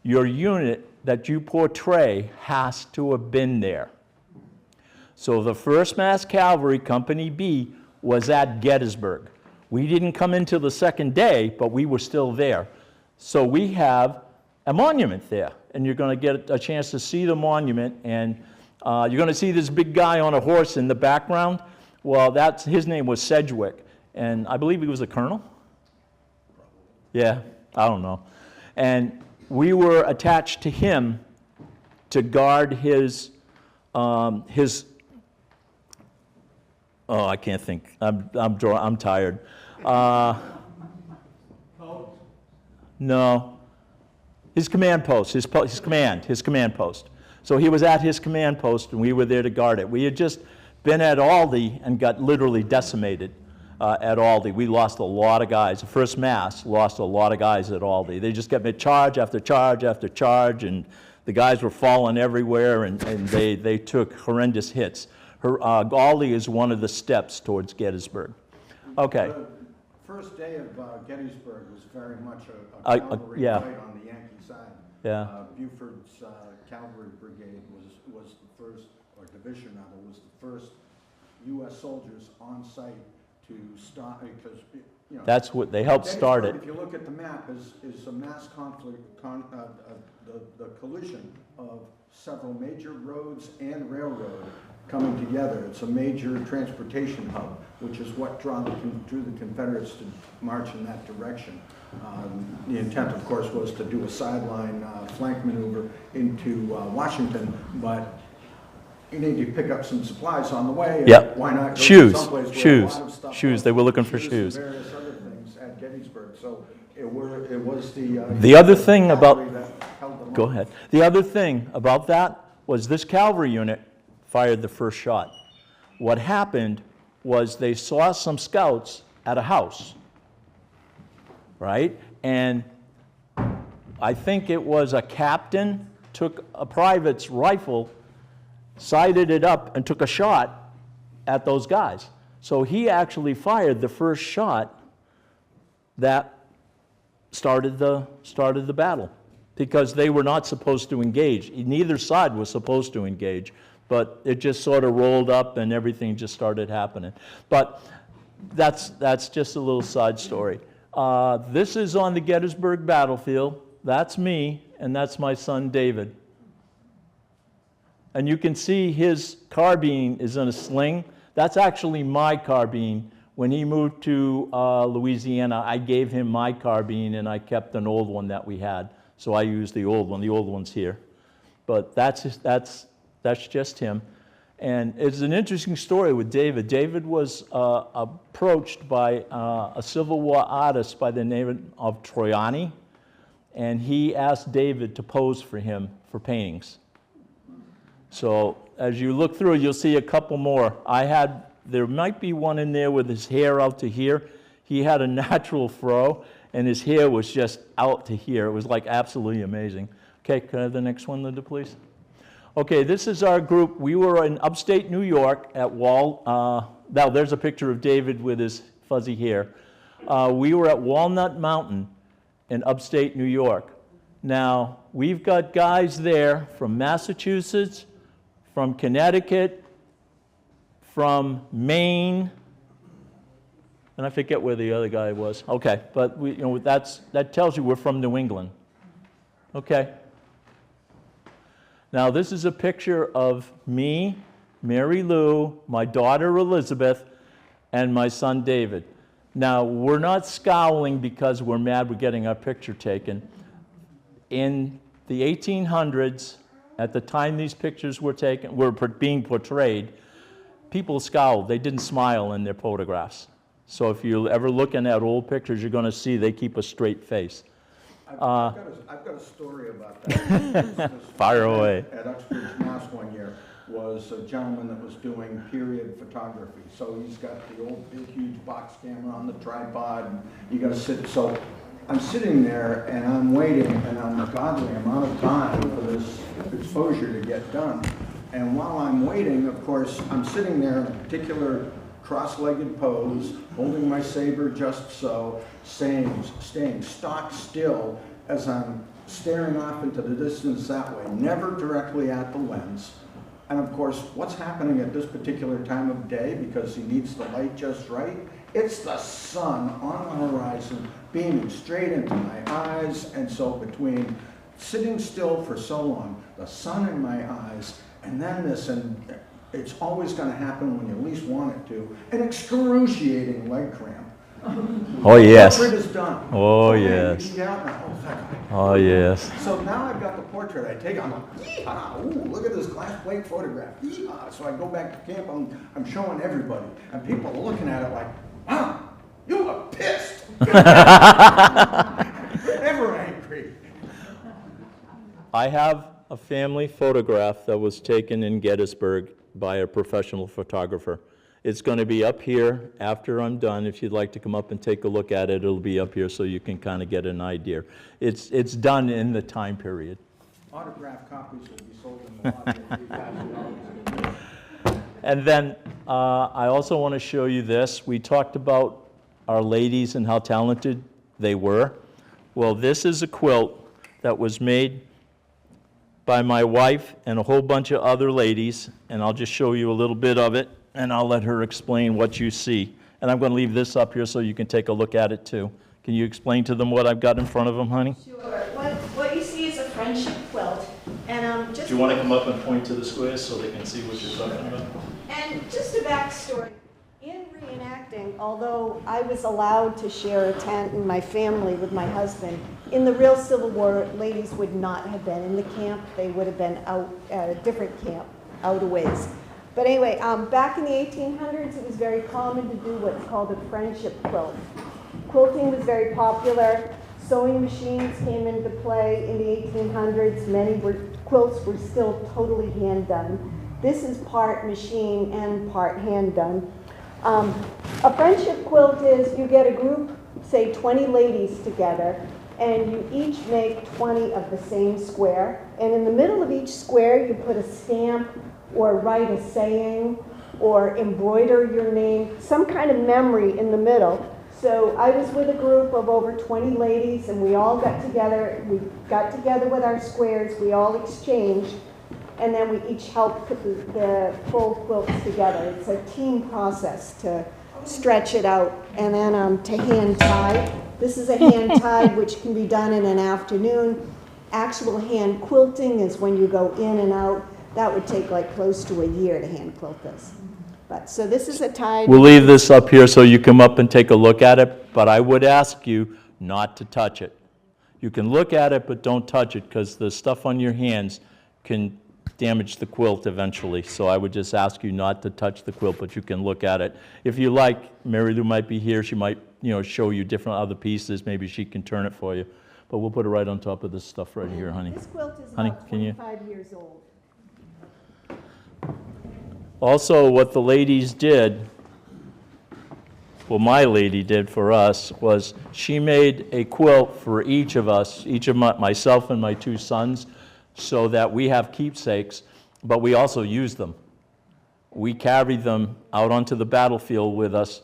your unit that you portray has to have been there. So the 1st Mass Cavalry, Company B, was at Gettysburg. We didn't come in till the 2nd day, but we were still there. So we have a monument there, and you're going to get a chance to see the monument, and you're going to see this big guy on a horse in the background. Well, his name was Sedgwick, and I believe he was a colonel. Yeah, I don't know. And we were attached to him to guard his oh, I can't think. I'm tired. No. His command post, his command post. So he was at his command post, and we were there to guard it. We had just been at Aldie and got literally decimated at Aldie. We lost a lot of guys. The 1st Mass lost a lot of guys at Aldie. They just kept charge after charge after charge, and the guys were falling everywhere, and they took horrendous hits. Aldie is one of the steps towards Gettysburg. Okay. The first day of Gettysburg was very much a cavalry yeah. fight on the Yankee side. Yeah. Buford's cavalry brigade was the first, or division rather, was the first U.S. soldiers on site to stop, because, you know. That's what, they helped start it. If you look at the map, is a mass conflict, the collision of several major roads and railroad coming together. It's a major transportation hub, which is what drew the Confederates to march in that direction. The intent, of course, was to do a sideline flank maneuver into Washington, but you need to pick up some supplies on the way. Yep. Why not go Shoes. to someplace where Shoes. a lot of stuff Shoes. was, They were looking for shoes shoes. and various other things at Gettysburg. So it was The other thing about, that held them go up. ahead. The other thing about that was this cavalry unit fired the first shot. What happened was they saw some scouts at a house, right? And I think it was a captain took a private's rifle, sighted it up, and took a shot at those guys. So he actually fired the first shot that started the battle, because they were not supposed to engage. Neither side was supposed to engage, but it just sort of rolled up and everything just started happening. But that's just a little side story. This is on the Gettysburg battlefield. That's me, and that's my son David. And you can see his carbine is in a sling. That's actually my carbine. When he moved to Louisiana, I gave him my carbine, and I kept an old one that we had. So I used the old one. The old one's here. But that's just him. And it's an interesting story with David. David was approached by a Civil War artist by the name of Troiani, and he asked David to pose for him for paintings. So as you look through, you'll see a couple more. There might be one in there with his hair out to here. He had a natural fro, and his hair was just out to here. It was like absolutely amazing. Okay, can I have the next one, Linda, please? Okay, this is our group. We were in upstate New York at now there's a picture of David with his fuzzy hair. We were at Walnut Mountain in upstate New York. Now, we've got guys there from Massachusetts, from Connecticut, from Maine, and I forget where the other guy was. Okay, but that tells you we're from New England. Okay. Now, this is a picture of me, Mary Lou, my daughter Elizabeth, and my son David. Now, we're not scowling because we're mad we're getting our picture taken. In the 1800s, at the time these pictures were taken, were being portrayed, people scowled. They didn't smile in their photographs. So if you're ever looking at old pictures, you're going to see they keep a straight face. I've got a story about that. Fire away. At Uxbridge, Mass. one year was a gentleman that was doing period photography. So he's got the old big huge box camera on the tripod, and you got to sit. So I'm sitting there and I'm waiting an ungodly amount of time for this exposure to get done. And while I'm waiting, of course, I'm sitting there in a particular cross-legged pose, holding my saber just so, staying stock still as I'm staring off into the distance that way, never directly at the lens. And of course, what's happening at this particular time of day, because he needs the light just right, it's the sun on the horizon beaming straight into my eyes. And so between sitting still for so long, the sun in my eyes, and then this, and it's always going to happen when you least want it to, an excruciating leg cramp. Oh, yes. Portrait is done. Oh, Okay, yes. you get out now. Oh, thank God. Oh, yes. So now I've got the portrait I take. I'm like, yeehaw, ooh, look at this glass plate photograph. Yeehaw. So I go back to camp. I'm showing everybody, and people are looking at it like, wow, you look pissed. Ever angry. I have a family photograph that was taken in Gettysburg by a professional photographer. It's going to be up here after I'm done. If you'd like to come up and take a look at it, it'll be up here so you can kind of get an idea. It's done in the time period. Autographed copies will be sold in the lobby at $3,000. And then I also want to show you this. We talked about our ladies and how talented they were. Well, this is a quilt that was made by my wife and a whole bunch of other ladies, and I'll just show you a little bit of it, and I'll let her explain what you see. And I'm going to leave this up here so you can take a look at it too. Can you explain to them what I've got in front of them, honey? Sure. What you see is a friendship quilt, and just. Do you want to come up and point to the squares so they can see what you're talking about? And just a backstory. In reenacting, although I was allowed to share a tent in my family with my husband, in the real Civil War, ladies would not have been in the camp. They would have been out at a different camp, out a ways. But anyway, back in the 1800s, it was very common to do what's called a friendship quilt. Quilting was very popular. Sewing machines came into play in the 1800s. Many quilts were still totally hand done. This is part machine and part hand done. A friendship quilt is you get a group, say 20 ladies together, and you each make 20 of the same square. And in the middle of each square, you put a stamp or write a saying or embroider your name, some kind of memory in the middle. So I was with a group of over 20 ladies, and we all got together. We got together with our squares. We all exchanged. And then we each helped put the full quilts together. It's a team process to stretch it out. And then to hand tie. This is a hand tied, which can be done in an afternoon. Actual hand quilting is when you go in and out. That would take like close to a year to hand quilt this. But so this is a tied. We'll leave this up here so you come up and take a look at it, but I would ask you not to touch it. You can look at it, but don't touch it, because the stuff on your hands can damage the quilt eventually. So I would just ask you not to touch the quilt, but you can look at it. If you like, Mary Lou might be here. She might, show you different other pieces. Maybe she can turn it for you. But we'll put it right on top of this stuff right here, honey. This quilt is Honey, about can you- 25 years old. Also, what the ladies did, well, my lady did for us, was she made a quilt for each of us, myself and my two sons, so that we have keepsakes, but we also use them. We carried them out onto the battlefield with us,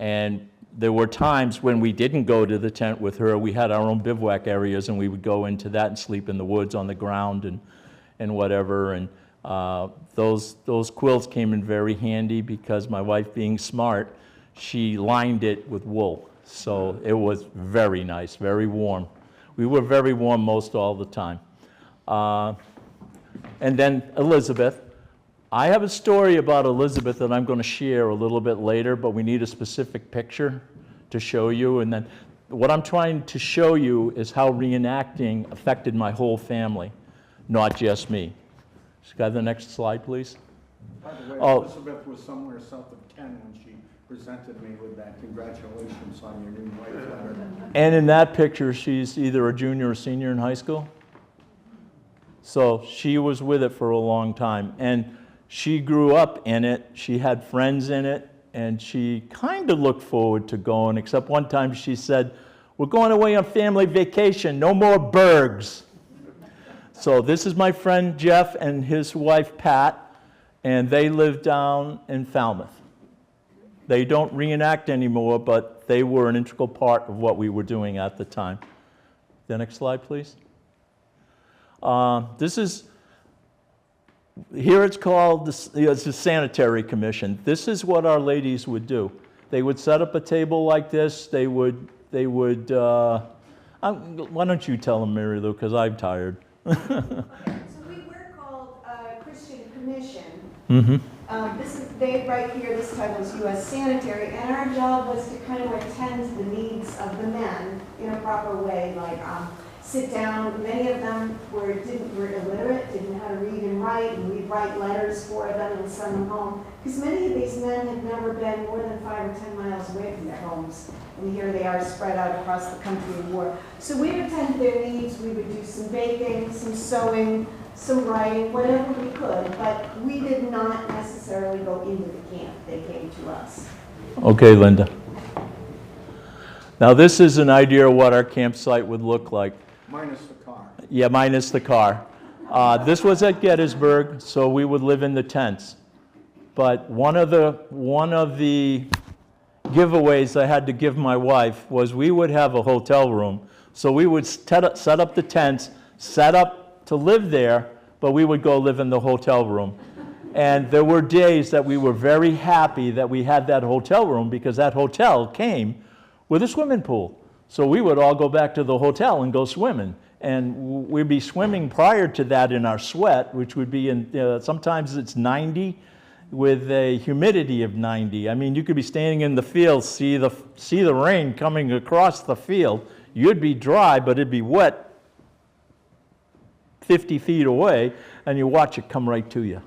and there were times when we didn't go to the tent with her. We had our own bivouac areas, and we would go into that and sleep in the woods on the ground and whatever. And those quilts came in very handy because my wife, being smart, she lined it with wool. So it was very nice, very warm. We were very warm most all the time. And then Elizabeth. I have a story about Elizabeth that I'm going to share a little bit later, but we need a specific picture to show you. And then what I'm trying to show you is how reenacting affected my whole family, not just me. Just got the next slide, please. By the way, Oh. Elizabeth was somewhere south of 10 when she presented me with that congratulations on your new wife letter. And in that picture, she's either a junior or senior in high school. So she was with it for a long time. And she grew up in it, she had friends in it, and she kind of looked forward to going, except one time she said, "We're going away on family vacation, no more Bergs." So this is my friend Jeff and his wife Pat, and they live down in Falmouth. They don't reenact anymore, but they were an integral part of what we were doing at the time. The next slide, please. Here it's called, it's a sanitary commission. This is what our ladies would do. They would set up a table like this. They would why don't you tell them, Mary Lou, because I'm tired. So we were called Christian Commission. Mm-hmm. This is, right here, this title is U.S. Sanitary, and our job was to kind of attend to the needs of the men in a proper way, like sit down. Many of them were illiterate, didn't know how to read and write, and we'd write letters for them and send them home. Because many of these men had never been more than 5 or 10 miles away from their homes. And here they are spread out across the country in war. So we'd attend to their needs. We would do some baking, some sewing, some writing, whatever we could. But we did not necessarily go into the camp. They came to us. Okay, Linda. Now this is an idea of what our campsite would look like. Minus the car. Yeah, minus the car. This was at Gettysburg, so we would live in the tents. But one of the giveaways I had to give my wife was we would have a hotel room. So we would set up the tents, set up to live there, but we would go live in the hotel room. And there were days that we were very happy that we had that hotel room because that hotel came with a swimming pool. So we would all go back to the hotel and go swimming. And we'd be swimming prior to that in our sweat, which would be in, sometimes it's 90 with a humidity of 90. I mean, you could be standing in the field, see the rain coming across the field. You'd be dry, but it'd be wet 50 feet away, and you watch it come right to you.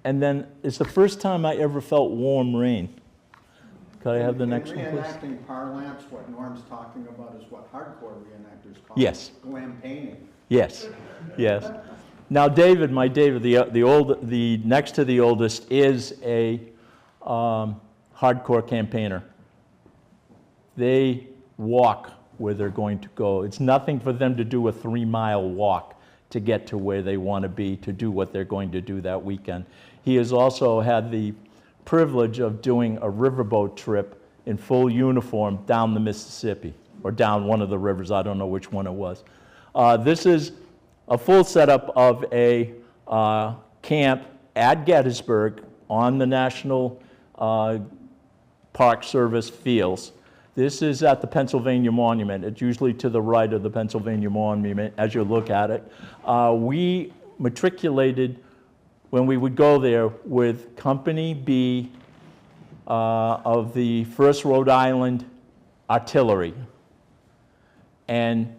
And then it's the first time I ever felt warm rain. Could I have the next one, please? Reenacting parlance, what Norm's talking about is what hardcore reenactors call Yes. glampaining. Yes, yes. Now, David, the next to the oldest is a hardcore campaigner. They walk where they're going to go. It's nothing for them to do a 3-mile walk to get to where they want to be to do what they're going to do that weekend. He has also had the privilege of doing a riverboat trip in full uniform down the Mississippi, or down one of the rivers. I don't know which one it was. This is a full setup of a camp at Gettysburg on the National Park Service fields. This is at the Pennsylvania Monument. It's usually to the right of the Pennsylvania Monument as you look at it. We matriculated when we would go there with Company B of the 1st Rhode Island Artillery. And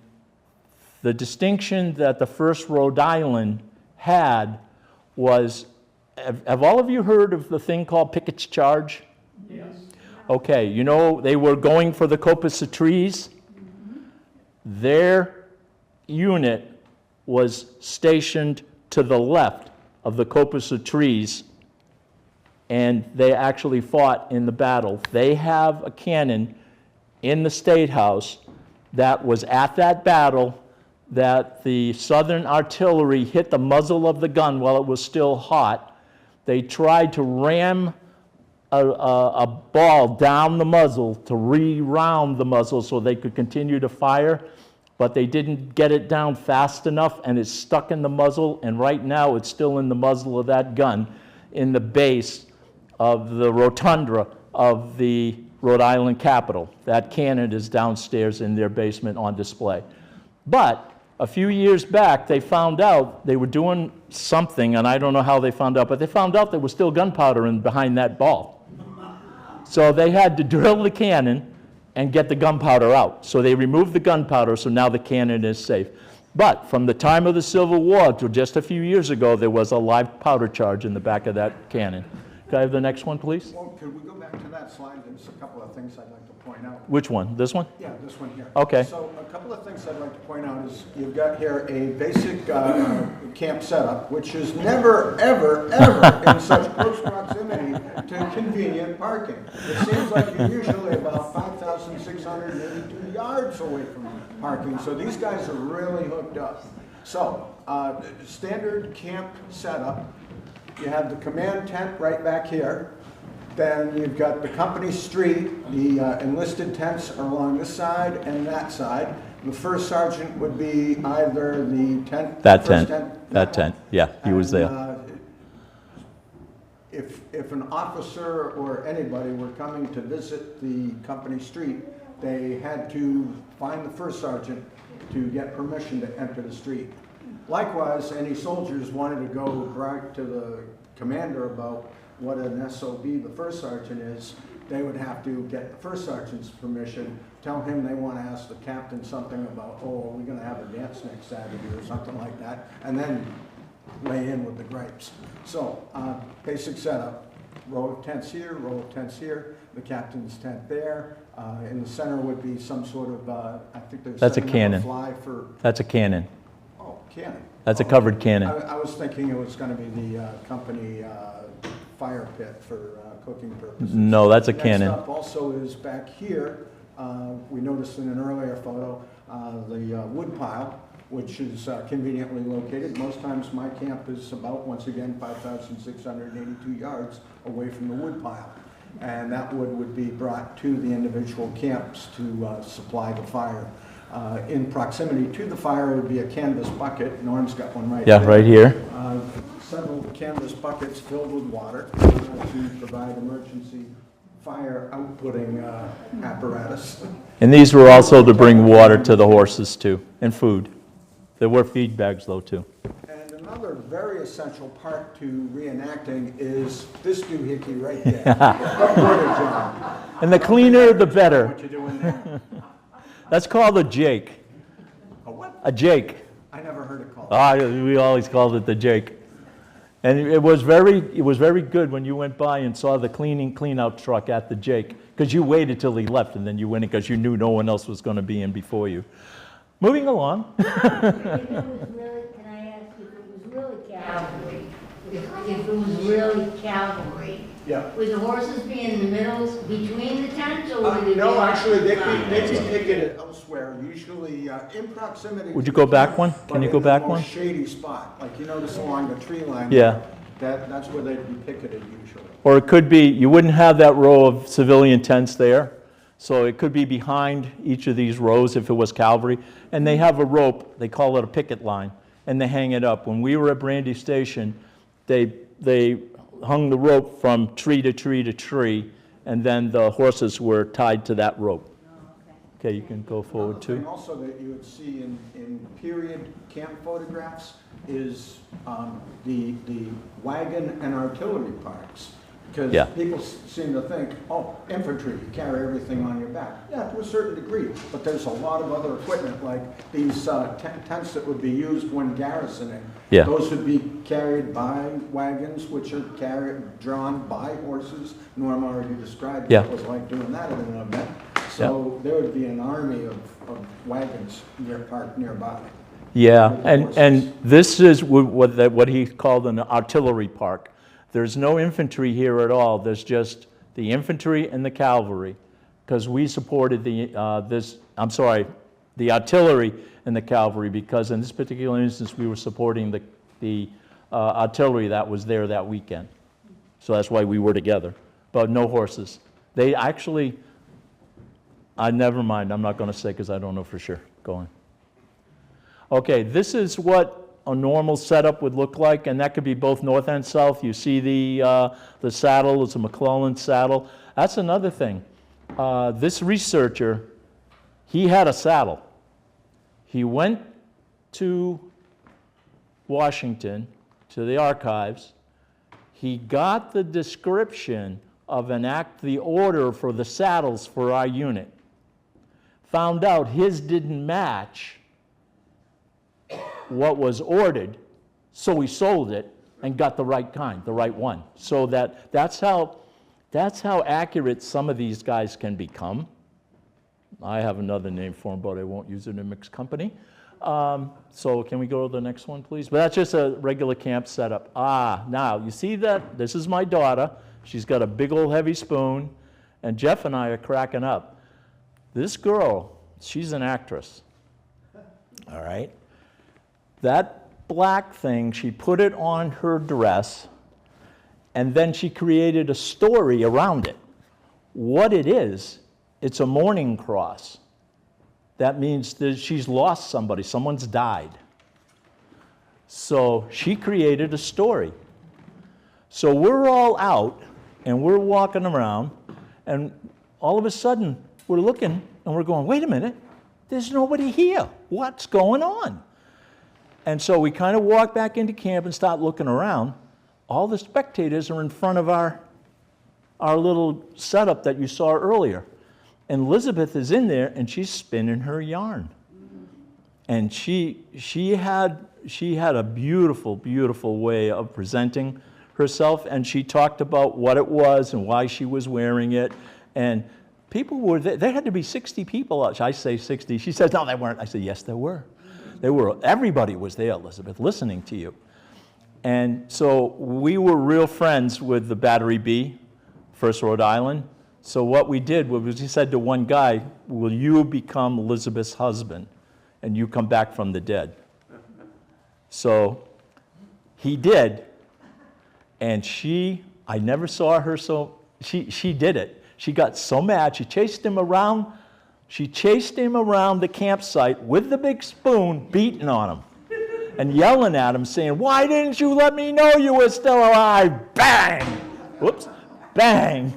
the distinction that the 1st Rhode Island had was, have all of you heard of the thing called Pickett's Charge? Yes. Okay, you know, they were going for the coppice of trees. Their unit was stationed to the left of the coppice of trees, and they actually fought in the battle. They have a cannon in the State House that was at that battle that the Southern artillery hit the muzzle of the gun while it was still hot. They tried to ram a ball down the muzzle to re-round the muzzle so they could continue to fire, but they didn't get it down fast enough, and it's stuck in the muzzle, and right now it's still in the muzzle of that gun in the base of the rotunda of the Rhode Island Capitol. That cannon is downstairs in their basement on display. But a few years back, they found out they were doing something, and I don't know how they found out, but they found out there was still gunpowder behind that ball. So they had to drill the cannon and get the gunpowder out. So they removed the gunpowder, so now the cannon is safe. But from the time of the Civil War to just a few years ago, there was a live powder charge in the back of that cannon. Can I have the next one, please? Well, could we go back to that slide? There's a couple of things I'd like to point out. Which one? This one? Yeah, this one here. Okay. So a couple of things I'd like to point out is you've got here a basic camp setup, which is never, ever, ever in such close proximity to convenient parking. It seems like you're usually about 5,682 yards away from parking, so these guys are really hooked up. So, standard camp setup, you have the command tent right back here. Then you've got the company street. The enlisted tents are along this side and that side. The first sergeant would be either the tent. That first tent. That tent. Yeah, he was there. If an officer or anybody were coming to visit the company street, they had to find the first sergeant to get permission to enter the street. Likewise, any soldiers wanted to go right to the commander about what an SOB the first sergeant is, they would have to get the first sergeant's permission, tell him they want to ask the captain something about, oh, are we going to have a dance next Saturday or something like that, and then lay in with the gripes. So, basic setup, row of tents here, row of tents here, the captain's tent there. In the center would be some sort of, I think there's That's a cannon. Fly for. That's a cannon. Oh, cannon. That's a covered cannon. I was thinking it was going to be the company fire pit for cooking purposes. No, that's a cannon. Next up also is back here, we noticed in an earlier photo, the wood pile, which is conveniently located. Most times my camp is about, once again, 5,682 yards away from the wood pile. And that wood would be brought to the individual camps to supply the fire. In proximity to the fire would be a canvas bucket. Norm's got one right there. Yeah, right here. Several canvas buckets filled with water to provide emergency fire outputting apparatus. And these were also to bring water to the horses too, and food. There were feed bags though too. And another very essential part to reenacting is this doohickey right there. What word, John? And the cleaner, the better. What you doing there? That's called a Jake. A what? A Jake. I never heard it called. We always called it the Jake. And it was very good when you went by and saw the clean-out truck at the Jake, because you waited till he left and then you went in because you knew no one else was going to be in before you. Moving along. If it was really, can I ask if it was really cavalry? If it was really cavalry, Yeah. would the horses be in the middle between the tents, or would it be? No, on actually, they'd the be sides? picketed elsewhere, usually in proximity. Would you go back one? Can you go back one? But in the most shady spot, like you notice along the tree line. Yeah. That's where they'd be picketed usually. Or it could be, you wouldn't have that row of civilian tents there. So it could be behind each of these rows if it was cavalry. And they have a rope, they call it a picket line, and they hang it up. When we were at Brandy Station, they hung the rope from tree to tree to tree, and then the horses were tied to that rope. Okay, you can go forward Another thing too. also that you would see in period camp photographs is the wagon and artillery parks. Because Yeah. people seem to think, oh, infantry, you carry everything on your back. Yeah, to a certain degree, but there's a lot of other equipment, like these tents that would be used when garrisoning. Yeah. Those would be carried by wagons, which are drawn by horses. Norm already described Yeah. what it was like doing that at an event. So there would be an army of wagons parked nearby. Yeah, and this is what he called an artillery park. There's no infantry here at all. There's just the infantry and the cavalry, because we supported the artillery and the cavalry, because in this particular instance we were supporting the artillery that was there that weekend. So that's why we were together. But no horses. They actually, never mind. I'm not going to say because I don't know for sure. Go on. Okay, this is what a normal setup would look like, and that could be both north and south. You see the saddle, it's a McClellan saddle. That's another thing. This researcher, he had a saddle. He went to Washington, to the archives. He got the description of the order for the saddles for our unit. Found out his didn't match what was ordered, so he sold it and got the right kind, the right one. So that's how accurate some of these guys can become. I have another name for them, but I won't use it in a mixed company. So can we go to the next one, please? But that's just a regular camp setup. Now, you see that? This is my daughter. She's got a big old heavy spoon, and Jeff and I are cracking up. This girl, she's an actress, all right? That black thing, she put it on her dress, and then she created a story around it. What it is, it's a mourning cross. That means that she's lost somebody, someone's died. So she created a story. So we're all out, and we're walking around, and all of a sudden, we're looking, and we're going, wait a minute, there's nobody here. What's going on? And so we kind of walk back into camp and start looking around. All the spectators are in front of our little setup that you saw earlier. And Elizabeth is in there, and she's spinning her yarn. And she had a beautiful, beautiful way of presenting herself, and she talked about what it was and why she was wearing it. And people were there. There had to be 60 people out. I say 60. She says, no, they weren't. I said, yes, there were. There were. Everybody was there, Elizabeth, listening to you. And so we were real friends with the Battery B, 1st Rhode Island. So what we did was we said to one guy, will you become Elizabeth's husband and you come back from the dead? So he did, and I never saw her she did it. She got so mad, she chased him around the campsite with the big spoon, beating on him and yelling at him, saying, why didn't you let me know you were still alive? Bang! Whoops, bang!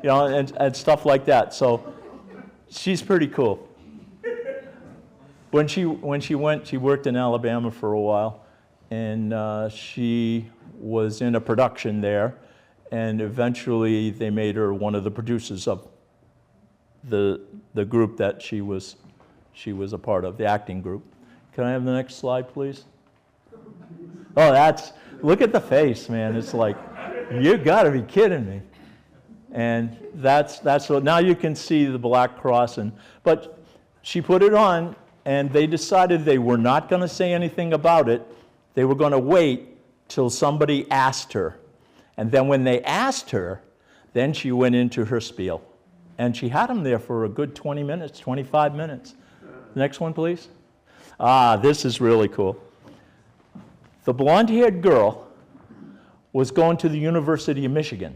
You know, and stuff like that. So she's pretty cool. When she went, she worked in Alabama for a while, and she was in a production there, and eventually they made her one of the producers of the group that she was a part of, the acting group. Can I have the next slide, please? Oh, look at the face, man. It's like, you gotta be kidding me. And that's what, now you can see the black cross, but she put it on, and they decided they were not going to say anything about it. They were going to wait till somebody asked her. And then when they asked her, then she went into her spiel. And she had them there for a good 20 minutes, 25 minutes. Next one, please. This is really cool. The blonde-haired girl was going to the University of Michigan.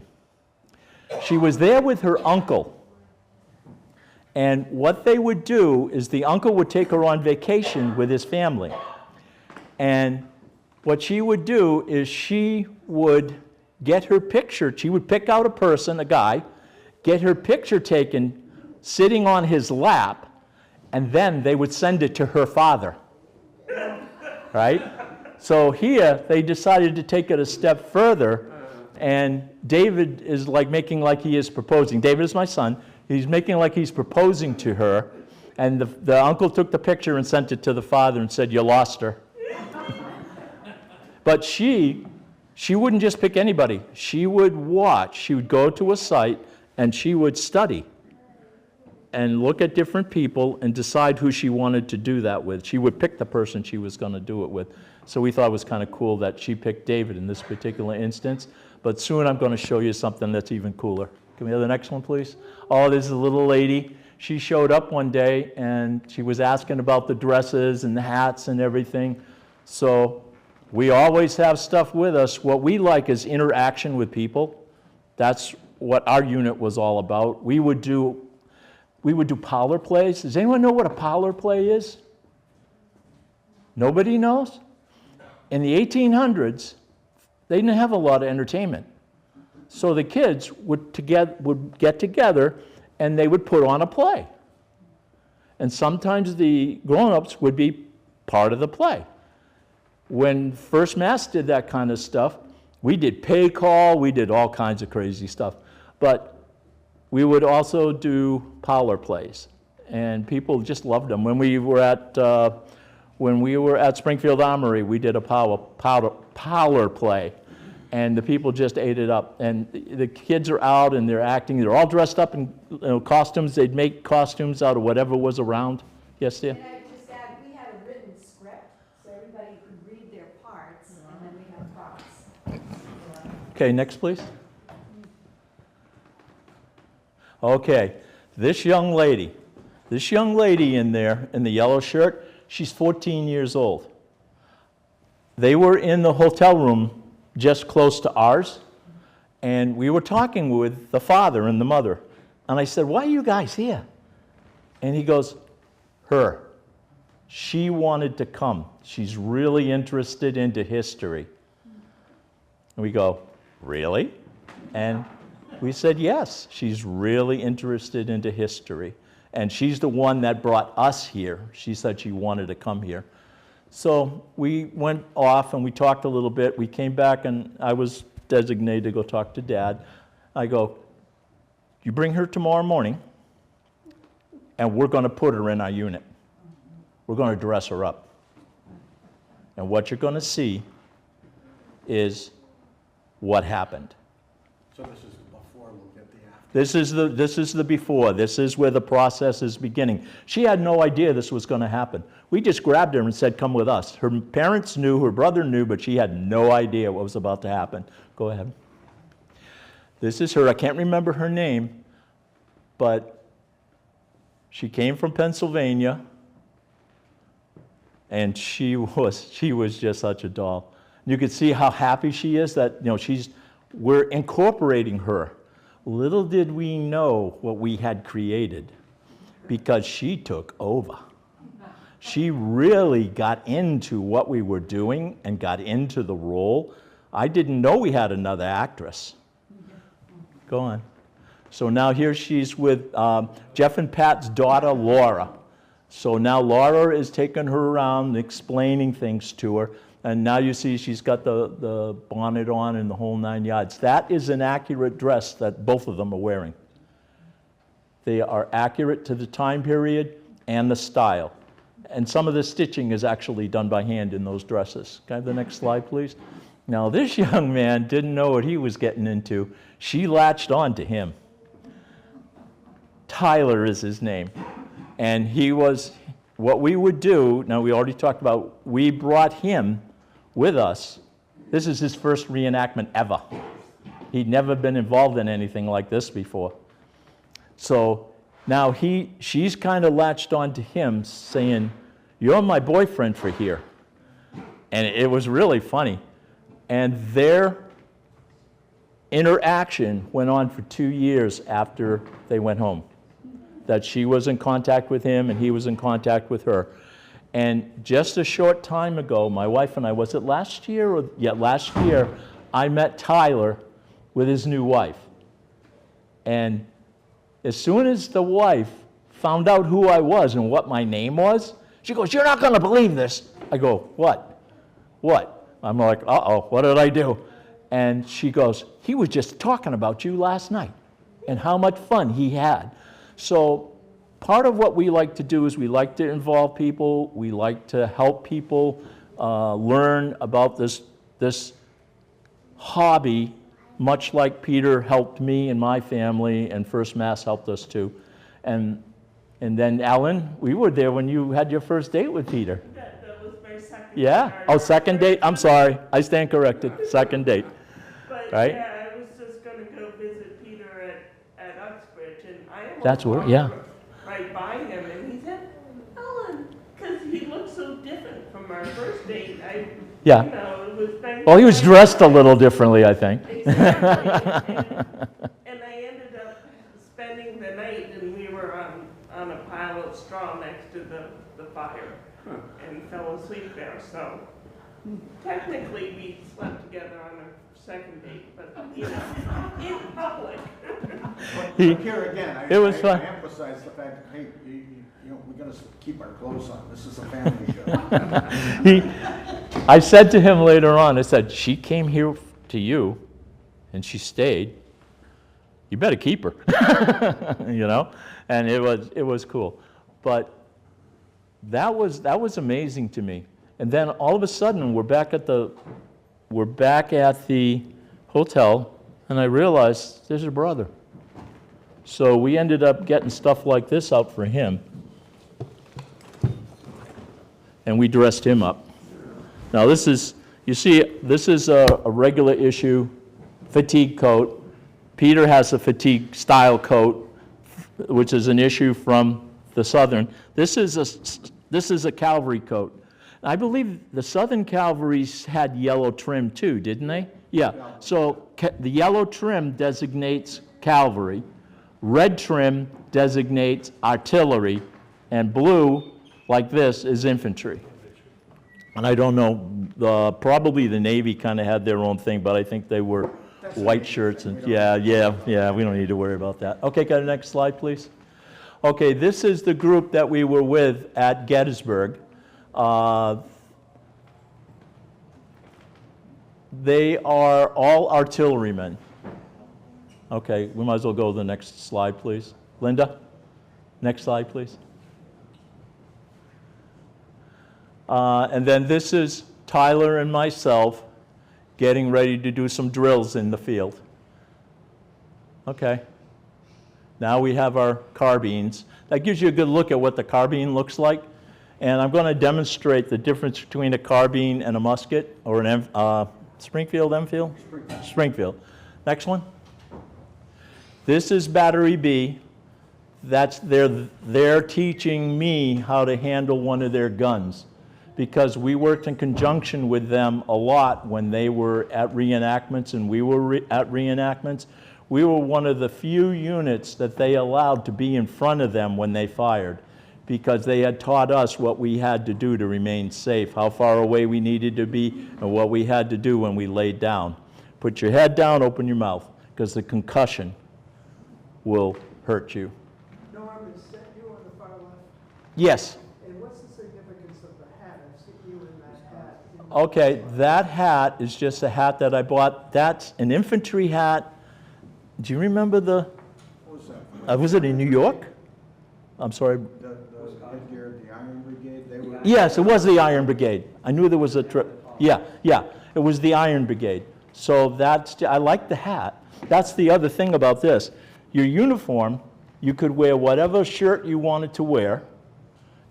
She was there with her uncle, and what they would do is the uncle would take her on vacation with his family, and what she would do is she would get her picture. She would pick out a person, a guy, get her picture taken sitting on his lap, and then they would send it to her father, right? So here they decided to take it a step further. And David is making like he is proposing. David is my son. He's making like he's proposing to her. And the uncle took the picture and sent it to the father and said, you lost her. But she wouldn't just pick anybody. She would watch. She would go to a site and she would study and look at different people and decide who she wanted to do that with. She would pick the person she was going to do it with. So we thought it was kind of cool that she picked David in this particular instance. But soon I'm going to show you something that's even cooler. Can we have the next one, please? Oh, this is a little lady. She showed up one day, and she was asking about the dresses and the hats and everything. So we always have stuff with us. What we like is interaction with people. That's what our unit was all about. We would do parlor plays. Does anyone know what a parlor play is? Nobody knows? in the 1800s, they didn't have a lot of entertainment. So the kids would get together and they would put on a play. And sometimes the grown-ups would be part of the play. When First Mass did that kind of stuff, we did pay call, we did all kinds of crazy stuff. But we would also do parlor plays, and people just loved them. When we were at Springfield Armory, we did a parlor play, and the people just ate it up. And the kids are out and they're acting. They're all dressed up in costumes. They'd make costumes out of whatever was around. Yes, dear? And I just add, we had a written script, so everybody could read their parts, and then we had props. Okay, next, please. Okay, this young lady in there in the yellow shirt, she's 14 years old. They were in the hotel room just close to ours, and we were talking with the father and the mother. And I said, "Why are you guys here?" And he goes, "Her. She wanted to come. She's really interested into history." And we go, "Really?" And we said, "Yes, she's really interested into history. And she's the one that brought us here." She said she wanted to come here. So we went off and we talked a little bit. We came back and I was designated to go talk to Dad. I go, "You bring her tomorrow morning and we're going to put her in our unit. We're going to dress her up. And what you're going to see is what happened." So this is the before, we'll get the after. This is the before. This is where the process is beginning. She had no idea this was going to happen. We just grabbed her and said, "Come with us." Her parents knew, her brother knew, but she had no idea what was about to happen. Go ahead. This is her. I can't remember her name, but she came from Pennsylvania, and she was just such a doll. You could see how happy she is that, we're incorporating her. Little did we know what we had created, because she took over. She really got into what we were doing and got into the role. I didn't know we had another actress. Go on. So now here she's with Jeff and Pat's daughter, Laura. So now Laura is taking her around, explaining things to her. And now you see she's got the bonnet on and the whole 9 yards. That is an accurate dress that both of them are wearing. They are accurate to the time period and the style. And some of the stitching is actually done by hand in those dresses. Can I have the next slide, please? Now, this young man didn't know what he was getting into. She latched on to him. Tyler is his name. And he was, what we would do, now we already talked about, we brought him with us. This is his first reenactment ever. He'd never been involved in anything like this before. So now she's kind of latched on to him, saying, "You're my boyfriend for here." And it was really funny. And their interaction went on for 2 years after they went home. That she was in contact with him and he was in contact with her. And just a short time ago, my wife and I, was it last year? Last year, I met Tyler with his new wife. And as soon as the wife found out who I was and what my name was, she goes, "You're not going to believe this." I go, "What? What?" I'm like, "Uh-oh, what did I do?" And she goes, "He was just talking about you last night and how much fun he had." So part of what we like to do is we like to involve people. We like to help people learn about this hobby, much like Peter helped me and my family, and First Mass helped us too. And then, Alan, we were there when you had your first date with Peter. That was my second date. Yeah? Oh, second date? I'm sorry. I stand corrected. Second date. But Right? yeah, I was just going to go visit Peter at Uxbridge, and I almost That's where- walked yeah. right by him, and he said, "Ellen," because he looked so different from our first date. Yeah. It was been Well, he was dressed a little differently, I think. Exactly. And I ended up spending the night, and we were on a pile of straw next to the fire and fell asleep there. So Technically, we slept together on our second date, but, you know, in public. But here again, It was fun. I emphasize the fact that, hey, you know, we gotta keep our clothes on. This is a family show. I said to him later on, I said, she came here to you and she stayed. You better keep her, you know? And it was cool. But that was amazing to me. And then all of a sudden, we're back at the hotel, and I realized there's a brother. So we ended up getting stuff like this out for him. And we dressed him up. Now this is, you see, this is a regular issue fatigue coat. Peter has a fatigue style coat, which is an issue from the Southern. This is a cavalry coat. I believe the Southern Cavalries had yellow trim too, didn't they? Yeah. So the yellow trim designates cavalry, red trim designates artillery, and blue, like this, is infantry. And I don't know, probably the Navy kind of had their own thing, but I think they were white shirts and yeah, we don't need to worry about that. Okay, got a next slide, please. Okay, this is the group that we were with at Gettysburg. They are all artillerymen. Okay, we might as well go to the next slide, please. Linda, next slide, please. And then this is Tyler and myself getting ready to do some drills in the field. Okay. Now we have our carbines. That gives you a good look at what the carbine looks like. And I'm going to demonstrate the difference between a carbine and a musket, or an Springfield, Enfield? Springfield. Next one. This is Battery B. They're teaching me how to handle one of their guns, because we worked in conjunction with them a lot when they were at reenactments and we were at reenactments. We were one of the few units that they allowed to be in front of them when they fired, because they had taught us what we had to do to remain safe, how far away we needed to be, and what we had to do when we laid down. Put your head down, open your mouth, because the concussion will hurt you. Norm, is that you on the far left? Yes. And what's the significance of the hat? I've seen you in that hat. Okay, that hat is just a hat that I bought. That's an infantry hat. Do you remember the, What was that? was it in New York? I'm sorry. The headgear of the Iron Brigade, they were... Yes, it was the Iron Brigade. I knew there was a trip. Yeah, it was the Iron Brigade. So that's, I like the hat. That's the other thing about this. Your uniform, you could wear whatever shirt you wanted to wear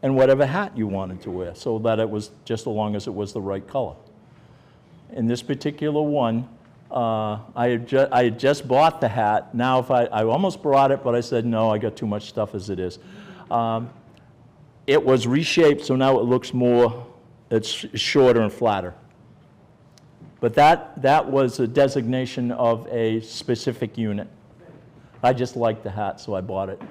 and whatever hat you wanted to wear, so that it was just as long as it was the right color. In this particular one, I had just bought the hat. Now, I almost brought it, but I said, no, I got too much stuff as it is. It was reshaped, so now it looks more, it's shorter and flatter. But that was a designation of a specific unit. I just liked the hat, so I bought it.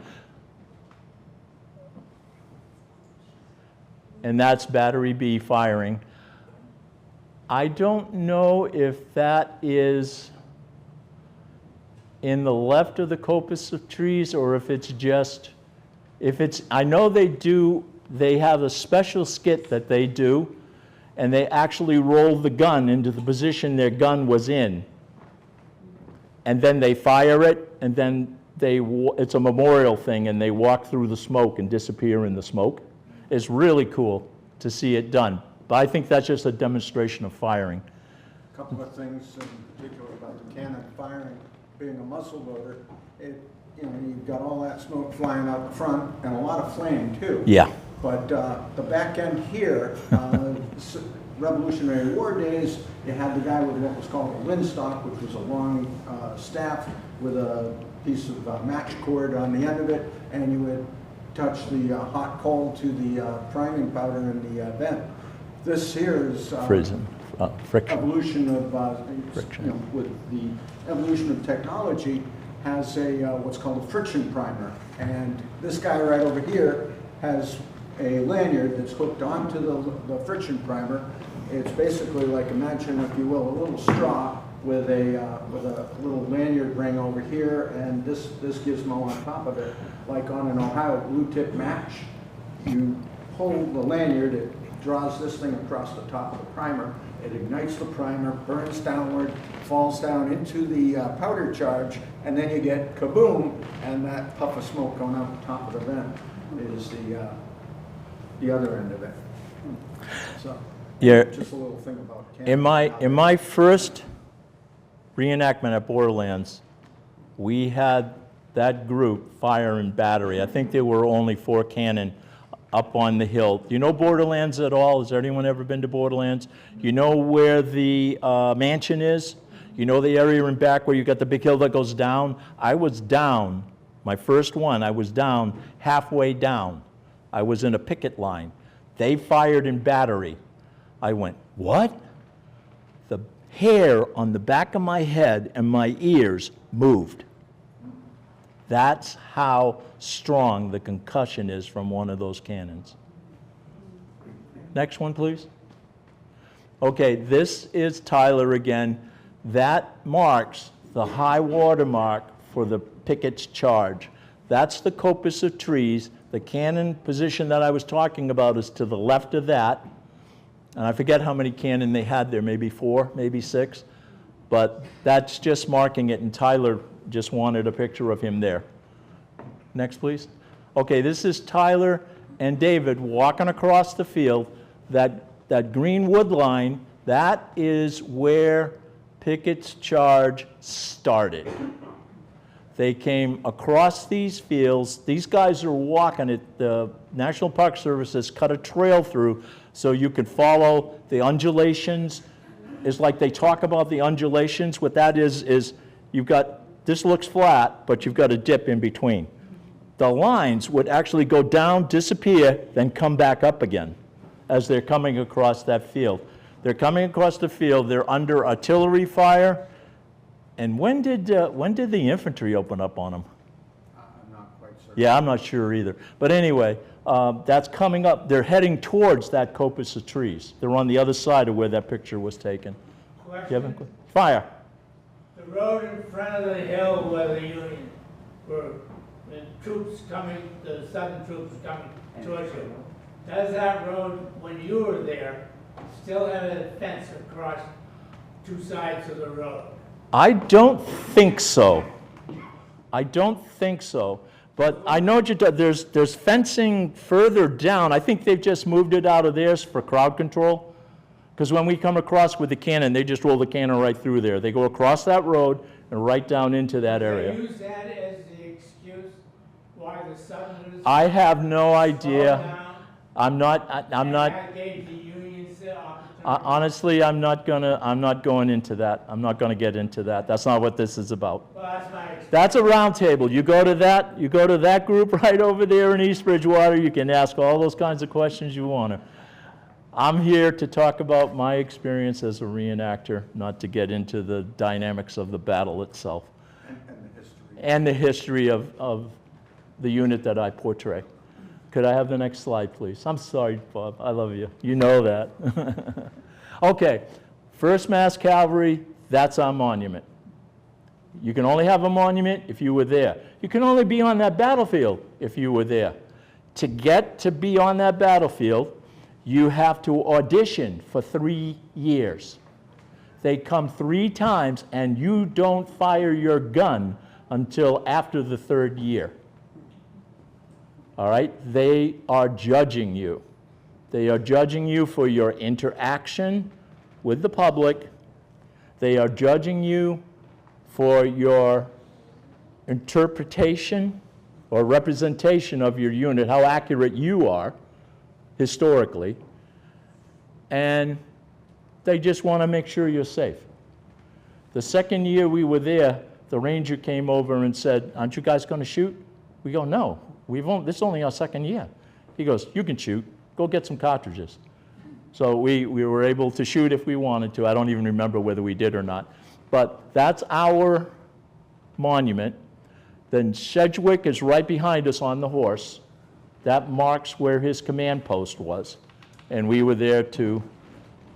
And that's Battery B firing. I don't know if that is in the left of the coppice of trees, or if it's just, I know they have a special skit that they do, and they actually roll the gun into the position their gun was in. And then they fire it, and then it's a memorial thing, and they walk through the smoke and disappear in the smoke. It's really cool to see it done. But I think that's just a demonstration of firing. A couple of things in particular about the cannon firing, being a muzzle loader, you've got all that smoke flying out the front and a lot of flame too. Yeah. But the back end here, Revolutionary War days, you had the guy with what was called a linstock, which was a long staff with a piece of match cord on the end of it, and you would touch the hot coal to the priming powder in the vent. This here is Friction. evolution of with the evolution of technology, has a what's called a friction primer, and this guy right over here has a lanyard that's hooked onto the friction primer, It's basically like, imagine, if you will, a little straw with a little lanyard ring over here, and this gizmo on top of it, like on an Ohio blue tip match. You pull the lanyard, it draws this thing across the top of the primer, it ignites the primer, burns downward, falls down into the powder charge, and then you get kaboom, and that puff of smoke going out the top of the vent is the other end of it. So, Yeah. just a little thing about In my first reenactment at Borderlands, we had that group fire and battery. I think there were only 4 cannon up on the hill. Do you know Borderlands at all? Has anyone ever been to Borderlands? You know where the mansion is? You know the area in back where you got the big hill that goes down? I was down, my first one, I was down halfway down. I was in a picket line. They fired in battery. I went, what? The hair on the back of my head and my ears moved. That's how strong the concussion is from one of those cannons. Next one, please. Okay, this is Tyler again. That marks the high water mark for the picket's charge. That's the coppice of trees. The cannon position that I was talking about is to the left of that. And I forget how many cannon they had there, maybe 4, maybe 6. But that's just marking it, and Tyler just wanted a picture of him there. Next, please. Okay, this is Tyler and David walking across the field. That green wood line, that is where Pickett's charge started. They came across these fields. These guys are walking it. The National Park Service has cut a trail through so you could follow the undulations. It's like they talk about the undulations. What that is you've got, this looks flat, but you've got a dip in between. The lines would actually go down, disappear, then come back up again as they're coming across that field. They're coming across the field. They're under artillery fire. And when did the infantry open up on them? I'm not quite certain. Yeah, I'm not sure either. But anyway, that's coming up. They're heading towards that coppice of trees. They're on the other side of where that picture was taken. Kevin? Fire. The road in front of the hill where the Union were, the troops coming, the Southern troops coming towards you, does that road, when you were there, still have a fence across 2 sides of the road? I don't think so. I don't think so. But I know there's fencing further down. I think they've just moved it out of theirs for crowd control. Because when we come across with the cannon, they just roll the cannon right through there. They go across that road and right down into that area. They use that as the excuse why the Southerners... I have no idea. down, I'm not. that gave the Unions the opportunity. Honestly, I'm not going into that. I'm not going to get into that. That's not what this is about. Well, that's my experience. That's a round table. You go to that group right over there in East Bridgewater. You can ask all those kinds of questions you want to. I'm here to talk about my experience as a reenactor, not to get into the dynamics of the battle itself. And the history of the unit that I portray. Could I have the next slide, please? I'm sorry, Bob. I love you. You know that. Okay. 1st Mass Cavalry, that's our monument. You can only have a monument if you were there. You can only be on that battlefield if you were there. To get to be on that battlefield, you have to audition for 3 years. They come 3 times, and you don't fire your gun until after the 3rd year. All right? They are judging you. They are judging you for your interaction with the public. They are judging you for your interpretation or representation of your unit, how accurate you are historically, and they just want to make sure you're safe. The 2nd year we were there, the ranger came over and said, "Aren't you guys going to shoot?" We go, "No, this is only our 2nd year." He goes, "You can shoot. Go get some cartridges." So we were able to shoot if we wanted to. I don't even remember whether we did or not. But that's our monument. Then Sedgwick is right behind us on the horse. That marks where his command post was. And we were there to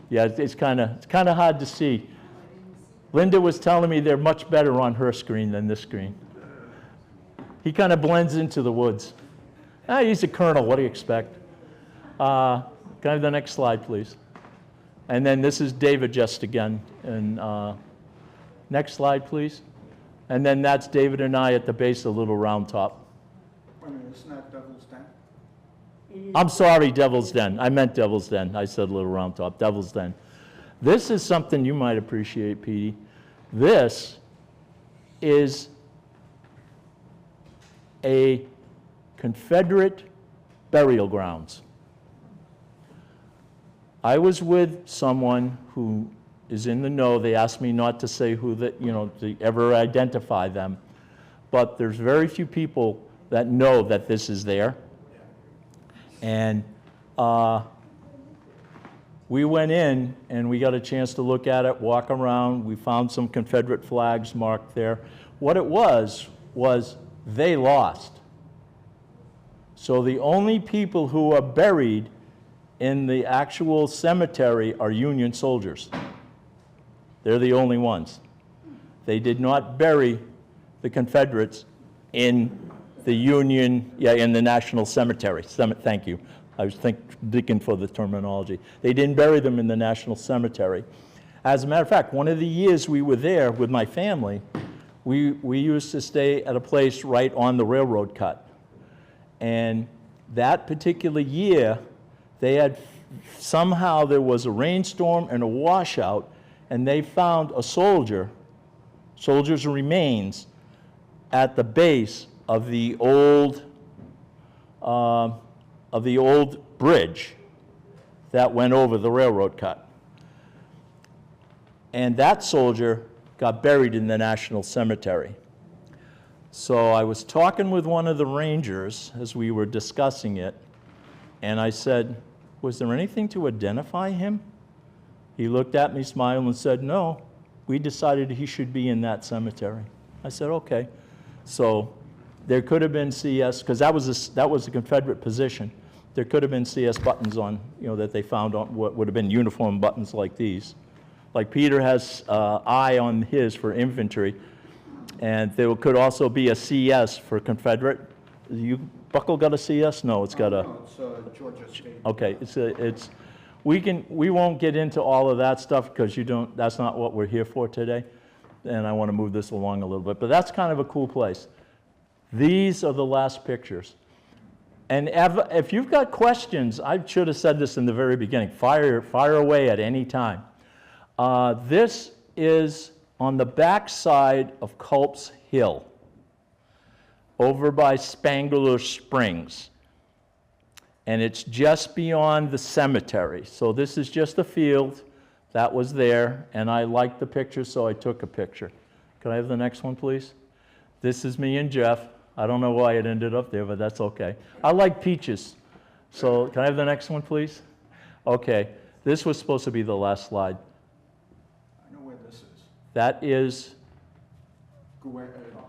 Yeah, it's kind of hard to see. Linda was telling me they're much better on her screen than this screen. He kind of blends into the woods. He's a colonel, what do you expect? Can I have the next slide, please? And then this is David just again. And next slide, please. And then that's David and I at the base of Little Round Top. Wait a minute, isn't that Devil's Den? I'm sorry, Devil's Den. I meant Devil's Den. I said Little Round Top, Devil's Den. This is something you might appreciate, Petey. This is a Confederate burial grounds. I was with someone who is in the know. They asked me not to say who that, to ever identify them. But there's very few people that know that this is there. And we went in and we got a chance to look at it, walk around. We found some Confederate flags marked there. What it was they lost. So the only people who are buried in the actual cemetery are Union soldiers. They're the only ones. They did not bury the Confederates in the Union, in the National Cemetery. Thank you. I was digging for the terminology. They didn't bury them in the National Cemetery. As a matter of fact, one of the years we were there with my family, we used to stay at a place right on the railroad cut. And that particular year, they had, somehow there was a rainstorm and a washout, and they found a soldier's remains at the base of the old bridge that went over the railroad cut. And that soldier got buried in the National Cemetery. So I was talking with one of the rangers as we were discussing it, and I said, was there anything to identify him? He looked at me, smiled, and said, no, we decided he should be in that cemetery. I said, okay. So there could have been CS, because that was a Confederate position. There could have been CS buttons on, that they found on what would have been uniform buttons like these. Like Peter has I on his for infantry, and there could also be a CS for Confederate. Buckle got a CS? No, it's got a. No, it's Georgia State. Okay, we won't get into all of that stuff because that's not what we're here for today. And I want to move this along a little bit, but that's kind of a cool place. These are the last pictures. And if you've got questions, I should have said this in the very beginning, fire away at any time. This is on the back side of Culp's Hill, over by Spangler Springs. And it's just beyond the cemetery. So this is just a field that was there, and I liked the picture, so I took a picture. Can I have the next one, please? This is me and Jeff. I don't know why it ended up there, but that's okay. I like peaches. So can I have the next one, please? Okay, this was supposed to be the last slide. I know where this is. That is,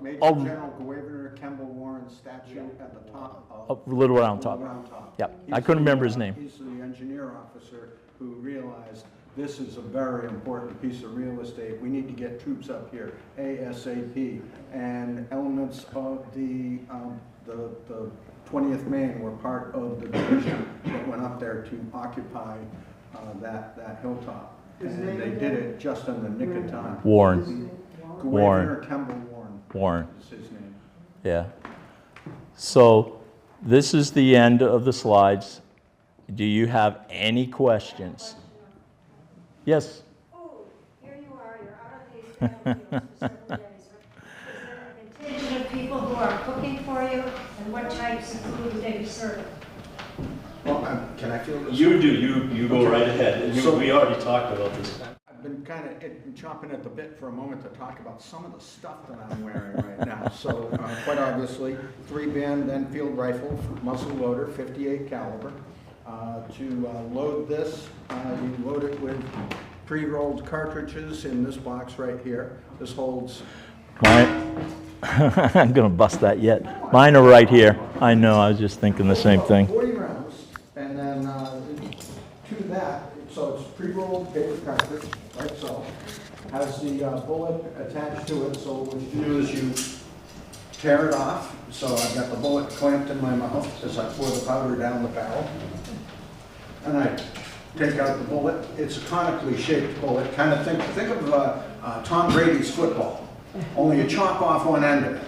Major Oh. General Governor Kemble Warren statue at the top of Little Round Top. Little Round Top. Yep, I He's couldn't the, remember his name. He's the engineer officer who realized this is a very important piece of real estate. We need to get troops up here ASAP. And elements of the 20th Maine were part of the division that went up there to occupy that hilltop. And they did it just in the nick of time. Warren. Governor Kemble Warren. is his name. Yeah. So this is the end of the slides. Do you have any questions? Yes? Oh, here you are, you're out of these battlefields for several days. Is there a contingent of people who are cooking for you, and what types of food do they serve? Well, can I feel this? You do. You go right ahead. So- We already talked about this. I've been kind of chomping at the bit for a moment to talk about some of the stuff that I'm wearing right now. So quite obviously, 3-band Enfield rifle, muzzle loader, 58 caliber. To load this, you load it with pre-rolled cartridges in this box right here. This holds. I'm going to bust that yet. Mine are right here. I know. I was just thinking the same thing. 40 rounds, and then to that, so it's pre-rolled paper cartridge, like so. Has the bullet attached to it, so what you do is you tear it off. So I've got the bullet clamped in my mouth as I pour the powder down the barrel. And I take out the bullet. It's a conically shaped bullet. Kind of think of Tom Brady's football, only you chop off one end of it.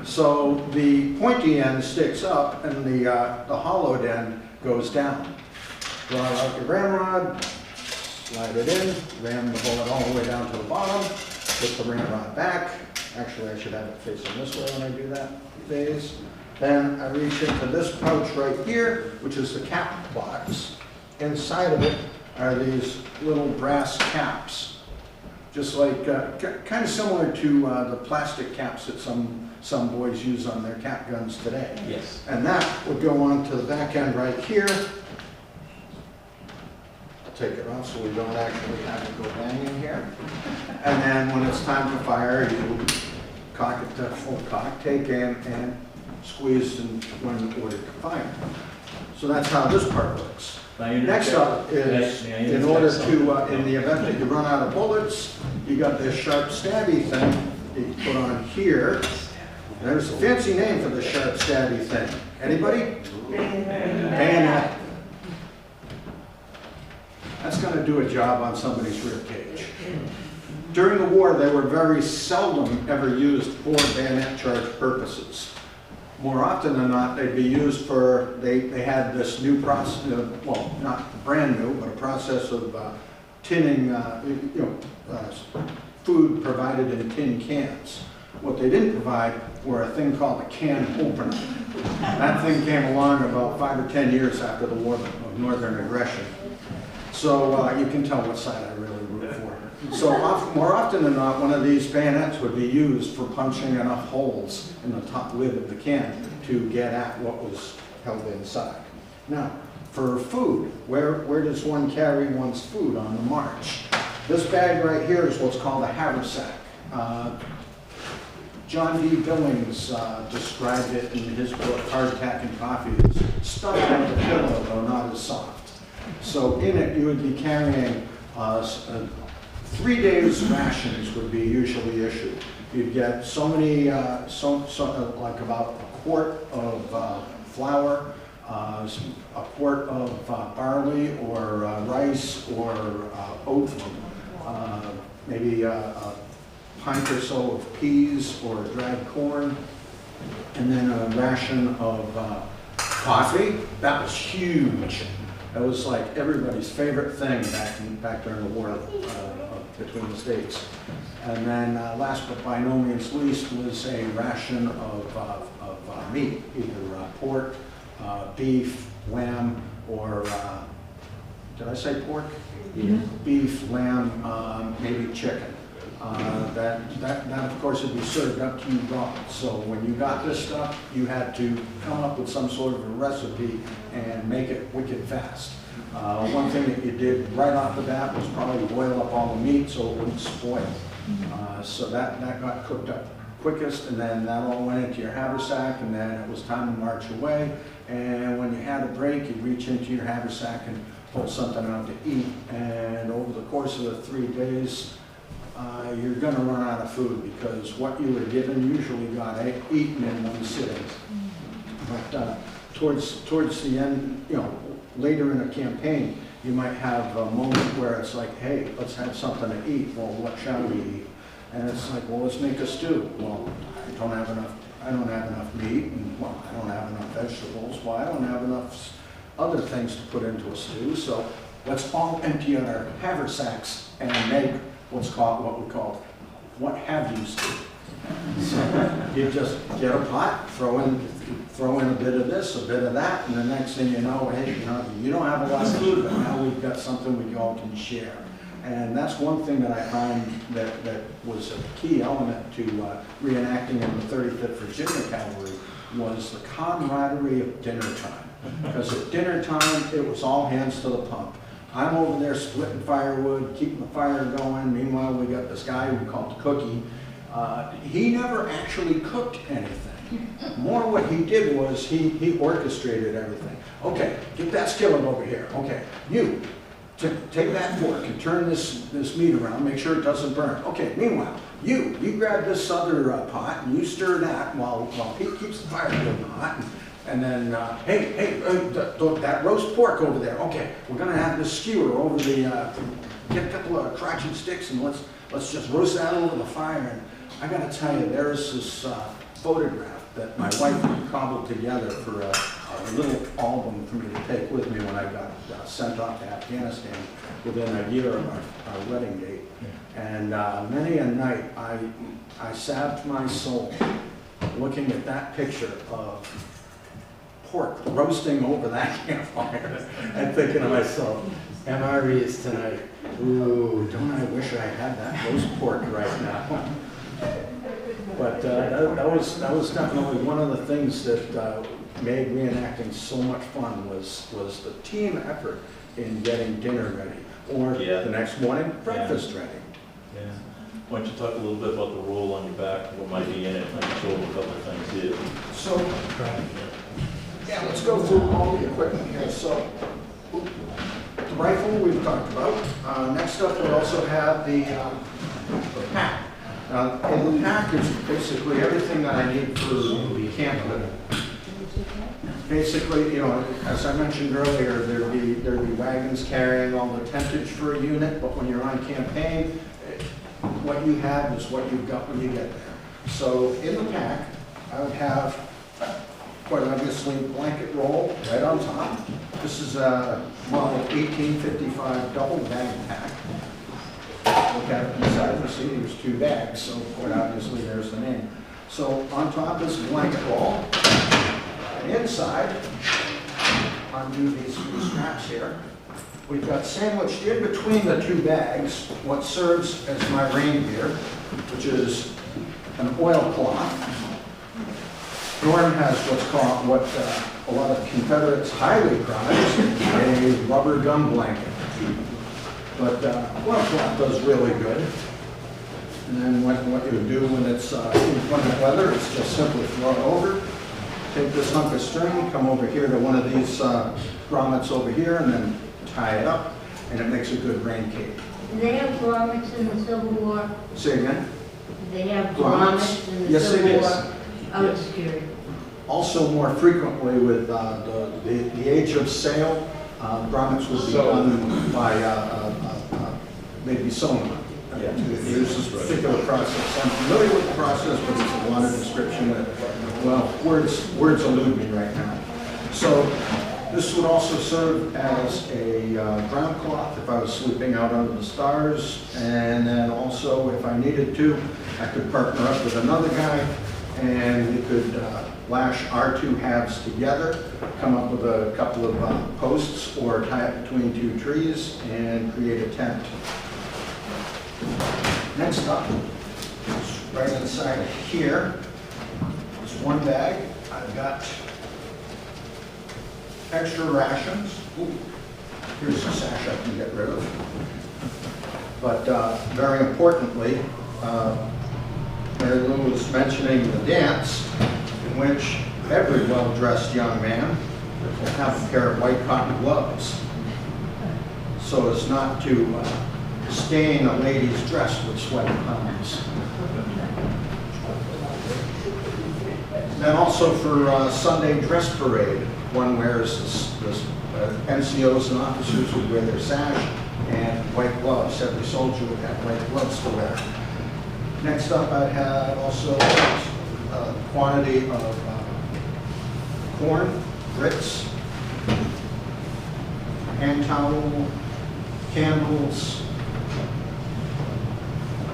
So the pointy end sticks up and the hollowed end goes down. Draw out your ramrod, slide it in, ram the bullet all the way down to the bottom, put the ramrod back. Actually, I should have it facing this way when I do that phase. Then I reach into this pouch right here, which is the cap box. Inside of it are these little brass caps, just like, kind of similar to the plastic caps that some boys use on their cap guns today. Yes. And that would go on to the back end right here. I'll take it off so we don't actually have it go banging here. And then when it's time to fire, you cock it to full cock, take aim, and squeeze when ordered to fire. So that's how this part works. Next up is, in order to, in the event that you run out of bullets, you got this sharp stabby thing that you put on here. There's a fancy name for the sharp stabby thing. Anybody? Bayonet. That's going to do a job on somebody's rib cage. During the war, they were very seldom ever used for bayonet charge purposes. More often than not, they'd be used for, they had this new process, well, not brand new, but a process of tinning, food provided in tin cans. What they didn't provide were a thing called a can opener. That thing came along about 5 or 10 years after the war of northern aggression. So you can tell what side I really root for. So more often than not, one of these bayonets would be used for punching enough holes in the top lid of the can to get at what was held inside. Now, for food, where does one carry one's food on the march? This bag right here is what's called a haversack. John D. Billings described it in his book, Hardtack and Coffee, as stuffed like a pillow, though not as soft. So in it, you would be carrying 3 days rations would be usually issued. You'd get so many, like about a quart of flour, a quart of barley or rice or oat, maybe a pint or so of peas or dried corn, and then a ration of coffee. That was huge. That was like everybody's favorite thing back during the war between the states. And then last but by no means least was a ration of meat, either pork, beef, lamb, or did I say pork? Yeah. Beef, lamb, maybe chicken. That of course would be served up to you raw. So when you got this stuff, you had to come up with some sort of a recipe and make it wicked fast. One thing that you did right off the bat was probably boil up all the meat so it wouldn't spoil. So that got cooked up quickest, and then that all went into your haversack, and then it was time to march away. And when you had a break, you'd reach into your haversack and pull something out to eat. And over the course of the 3 days, you're going to run out of food because what you were given usually got eaten in one sitting. But towards the end, later in a campaign, you might have a moment where it's like, hey, let's have something to eat. Well, what shall we eat? And it's like, well, let's make a stew. Well, I don't have enough meat, and well, I don't have enough vegetables. Well, I don't have enough other things to put into a stew. So let's all empty out our haversacks and make what we call what have you stew. So you just get a pot, throw in a bit of this, a bit of that, and the next thing you know, hey, you don't have a lot of food, but now we've got something we all can share. And that's one thing that I find that was a key element to reenacting in the 35th Virginia Cavalry was the camaraderie of dinner time. Because at dinner time, it was all hands to the pump. I'm over there splitting firewood, keeping the fire going. Meanwhile, we got this guy we called the Cookie. He never actually cooked anything. More what he did was he orchestrated everything. Okay, get that skillet over here. Okay, you take that fork and turn this meat around, make sure it doesn't burn. Okay, meanwhile, you grab this other pot and you stir that while Pete keeps the fire going hot. And then, that roast pork over there. Okay, we're gonna have this skewer over the, get a couple of crotchet sticks and let's just roast that over the fire. And I gotta tell you, there's this photograph that my wife cobbled together for a little album for me to take with me when I got sent off to Afghanistan within a year of our wedding date. And many a night I salved my soul looking at that picture of pork roasting over that campfire and thinking to myself, MRE is tonight. Ooh, don't I wish I had that roast pork right now. But that was definitely one of the things that made reenacting so much fun was the team effort in getting dinner ready, or the next morning, breakfast ready. Yeah. Why don't you talk a little bit about the roll on your back, what might be in it, I can show a couple of things here. So, let's go through all the equipment here. So, the rifle we've talked about. Next up, we also have the pack. In the pack is basically everything that I need for camping. Basically, as I mentioned earlier, there'd be wagons carrying all the tentage for a unit, but when you're on campaign, what you have is what you've got when you get there. So in the pack, I would have, quite obviously, blanket roll right on top. This is a model 1855 double bag pack. Look at it inside, you see there's 2 bags, so quite obviously there's the name. So on top is blanket roll. And inside, undo these 3 straps here, we've got sandwiched in between the 2 bags what serves as my rain gear, which is an oilcloth. Norm has what a lot of Confederates highly prize, a rubber gum blanket. But oilcloth does really good. And then what you would do when it's inclement weather is just simply throw it over. Take this hunk of string, come over here to one of these grommets over here, and then tie it up, and it makes a good rain cape. Do they have grommets in the Civil War? Say again? Do they have Grommets? grommets in the Yes, Civil it War? is. I was curious. Also, more frequently with the age of sail, grommets would be done by maybe sewn. There's this particular process. I'm familiar with the process, but it's a lot of description that, well, words elude me right now. So this would also serve as a ground cloth if I was sleeping out under the stars, and then also if I needed to, I could partner up with another guy, and we could lash our 2 halves together, come up with a couple of posts, or tie it between 2 trees, and create a tent. Next up, right inside here, is 1 bag. I've got extra rations. Ooh, here's a sash I can get rid of. But very importantly, Mary Lou was mentioning the dance, in which every well-dressed young man will have a pair of white cotton gloves, so as not to stain a lady's dress with sweaty palms. Then also for Sunday dress parade, one wears this NCOs and officers would wear their sash and white gloves. Every soldier would have white gloves to wear. Next up, I have also a quantity of corn, grits, hand towel, candles,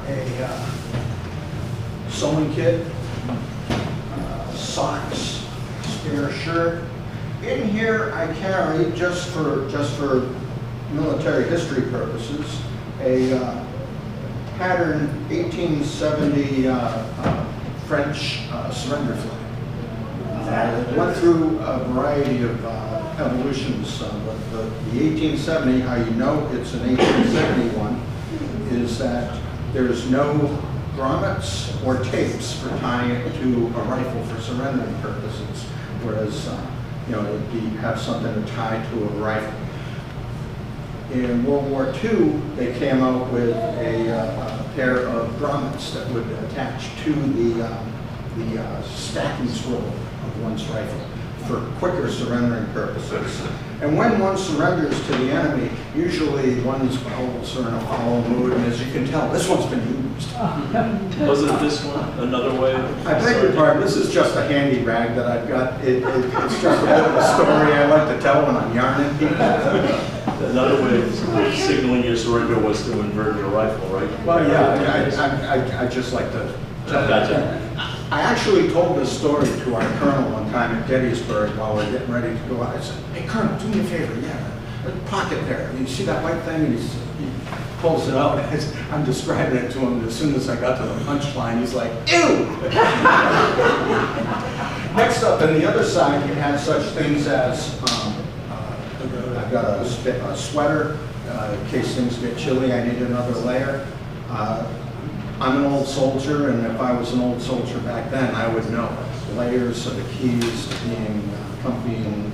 a sewing kit, socks, spare shirt. In here, I carry, just for military history purposes, a pattern 1870 French surrender flag. It went through a variety of evolutions, but the 1870, how you know it's an 1871, is that there's no grommets or tapes for tying it to a rifle for surrendering purposes, whereas you have something to tie to a rifle. In World War II, they came out with a pair of grommets that would attach to the stacking swivel of one's rifle for quicker surrendering purposes. And when one surrenders to the enemy, usually one's bowels are in a foul mood, and as you can tell, this one's been used. Wasn't this one another way? I beg your pardon, this is just a handy rag that I've got. It's just a bit of a story I like to tell when I'm yarning people. Another way of signaling your surrender was to invert your rifle, right? Well, yeah, I just like to tell that. I actually told this story to our colonel one time at Gettysburg while we were getting ready to go out. I said, hey, Colonel, do me a favor, pocket there. You see that white thing? And he pulls it out. I'm describing it to him, and as soon as I got to the punchline, he's like, ew! Next up, on the other side, you have such things as, I've got a sweater, in case things get chilly, I need another layer. I'm an old soldier, and if I was an old soldier back then, I would know layers are the keys to being comfy in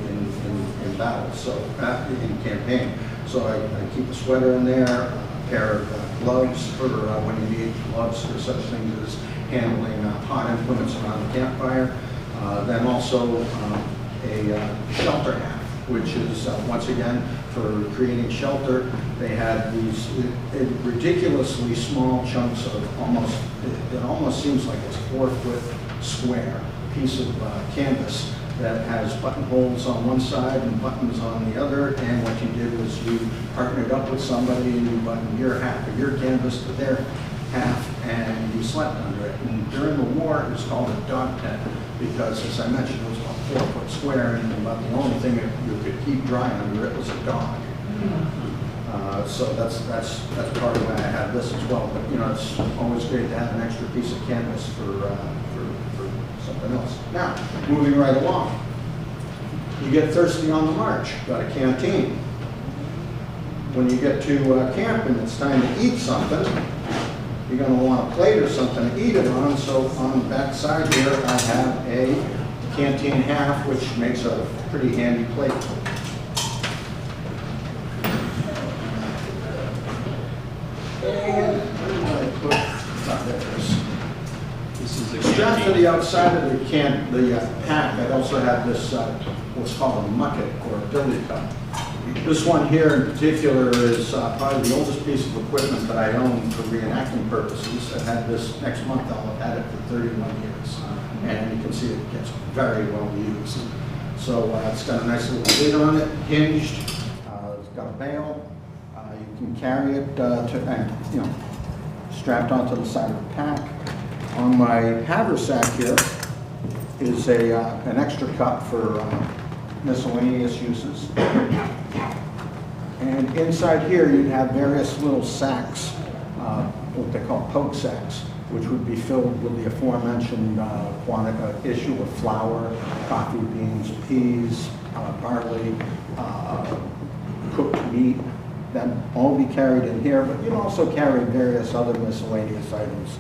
battle, so in campaign. So I keep a sweater in there, a pair of gloves for when you need gloves for such things as handling hot implements around the campfire. Then also a shelter hat, which is once again for creating shelter. They had these ridiculously small chunks of it almost seems like it's 4-foot square piece of canvas that has buttonholes on one side and buttons on the other, and what you did was you partnered up with somebody and you buttoned your half of your canvas to their half, and you slept under it. And during the war, it was called a dog tent because, as I mentioned, it was about 4-foot square, and about the only thing that you could keep dry under it was a dog. So that's part of why I have this as well. But you know, it's always great to have an extra piece of canvas for something else. Now, moving right along, you get thirsty on the march. Got a canteen. When you get to camp and it's time to eat something, you're going to want a plate or something to eat it on. So on the back side here, I have a canteen half, which makes a pretty handy plate. And where did I put? There it is. This is a Strapped to the outside of the pack, I also have this what's called a mucket or a billy cup. This one here in particular is probably the oldest piece of equipment that I own for reenacting purposes. I've had this next month. I'll have had it for 31 years, and you can see it gets very well used. So it's got a nice little lid on it, hinged. It's got a bail. You can carry it strapped onto the side of the pack. On my haversack here is an extra cup for miscellaneous uses. And inside here you'd have various little sacks, what they call poke sacks, which would be filled with the aforementioned issue of flour, coffee beans, peas, barley, cooked meat. That all be carried in here, but you'd also carry various other miscellaneous items.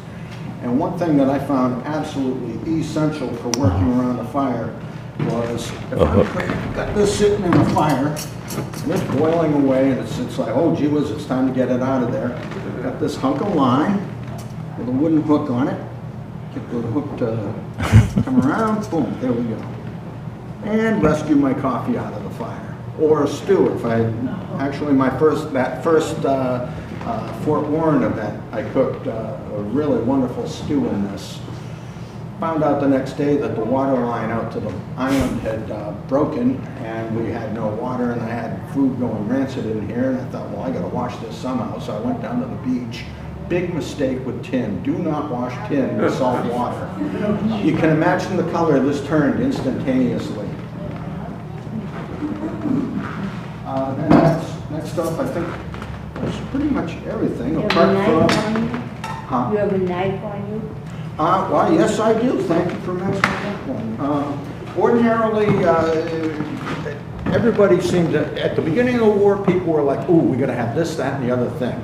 And one thing that I found absolutely essential for working around a fire was if I've got this sitting in the fire, and it's boiling away, and it's like, oh gee whiz, it's time to get it out of there. Got this hunk of line with a wooden hook on it. Get the hook to come around, boom, there we go. And rescue my coffee out of the fire. Or a stew. If I actually that first Fort Warren event, I cooked a really wonderful stew in this. Found out the next day that the water line out to the island had broken, and we had no water, and I had food going rancid in here, and I thought, well, I got to wash this somehow. So I went down to the beach. Big mistake with tin. Do not wash tin with salt water. You can imagine the color this turned instantaneously. And next up, I think that's pretty much everything. You have a knife on you? Huh? You have a knife on you? Well, yes, I do. Thank you for mentioning that one. Ordinarily, everybody seemed to, at the beginning of the war, people were like, ooh, we got to have this, that, and the other thing.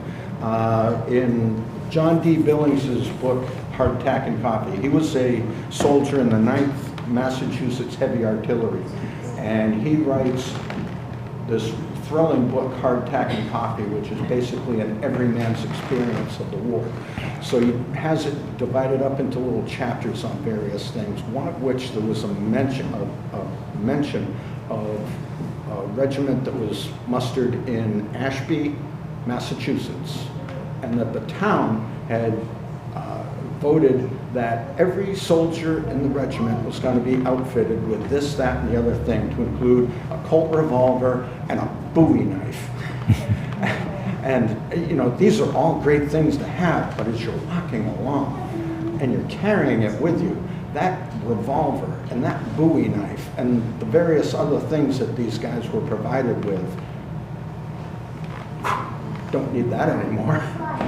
In John D. Billings's book, Hardtack and Coffee, he was a soldier in the 9th Massachusetts Heavy Artillery, and he writes this thrilling book, Hardtack and Coffee, which is basically an everyman's experience of the war. So he has it divided up into little chapters on various things, one of which there was a mention of a regiment that was mustered in Ashby, Massachusetts, and that the town had voted that every soldier in the regiment was going to be outfitted with this, that, and the other thing, to include a Colt revolver and a Bowie knife. And, you know, these are all great things to have, but as you're walking along and you're carrying it with you, that revolver and that Bowie knife and the various other things that these guys were provided with, don't need that anymore.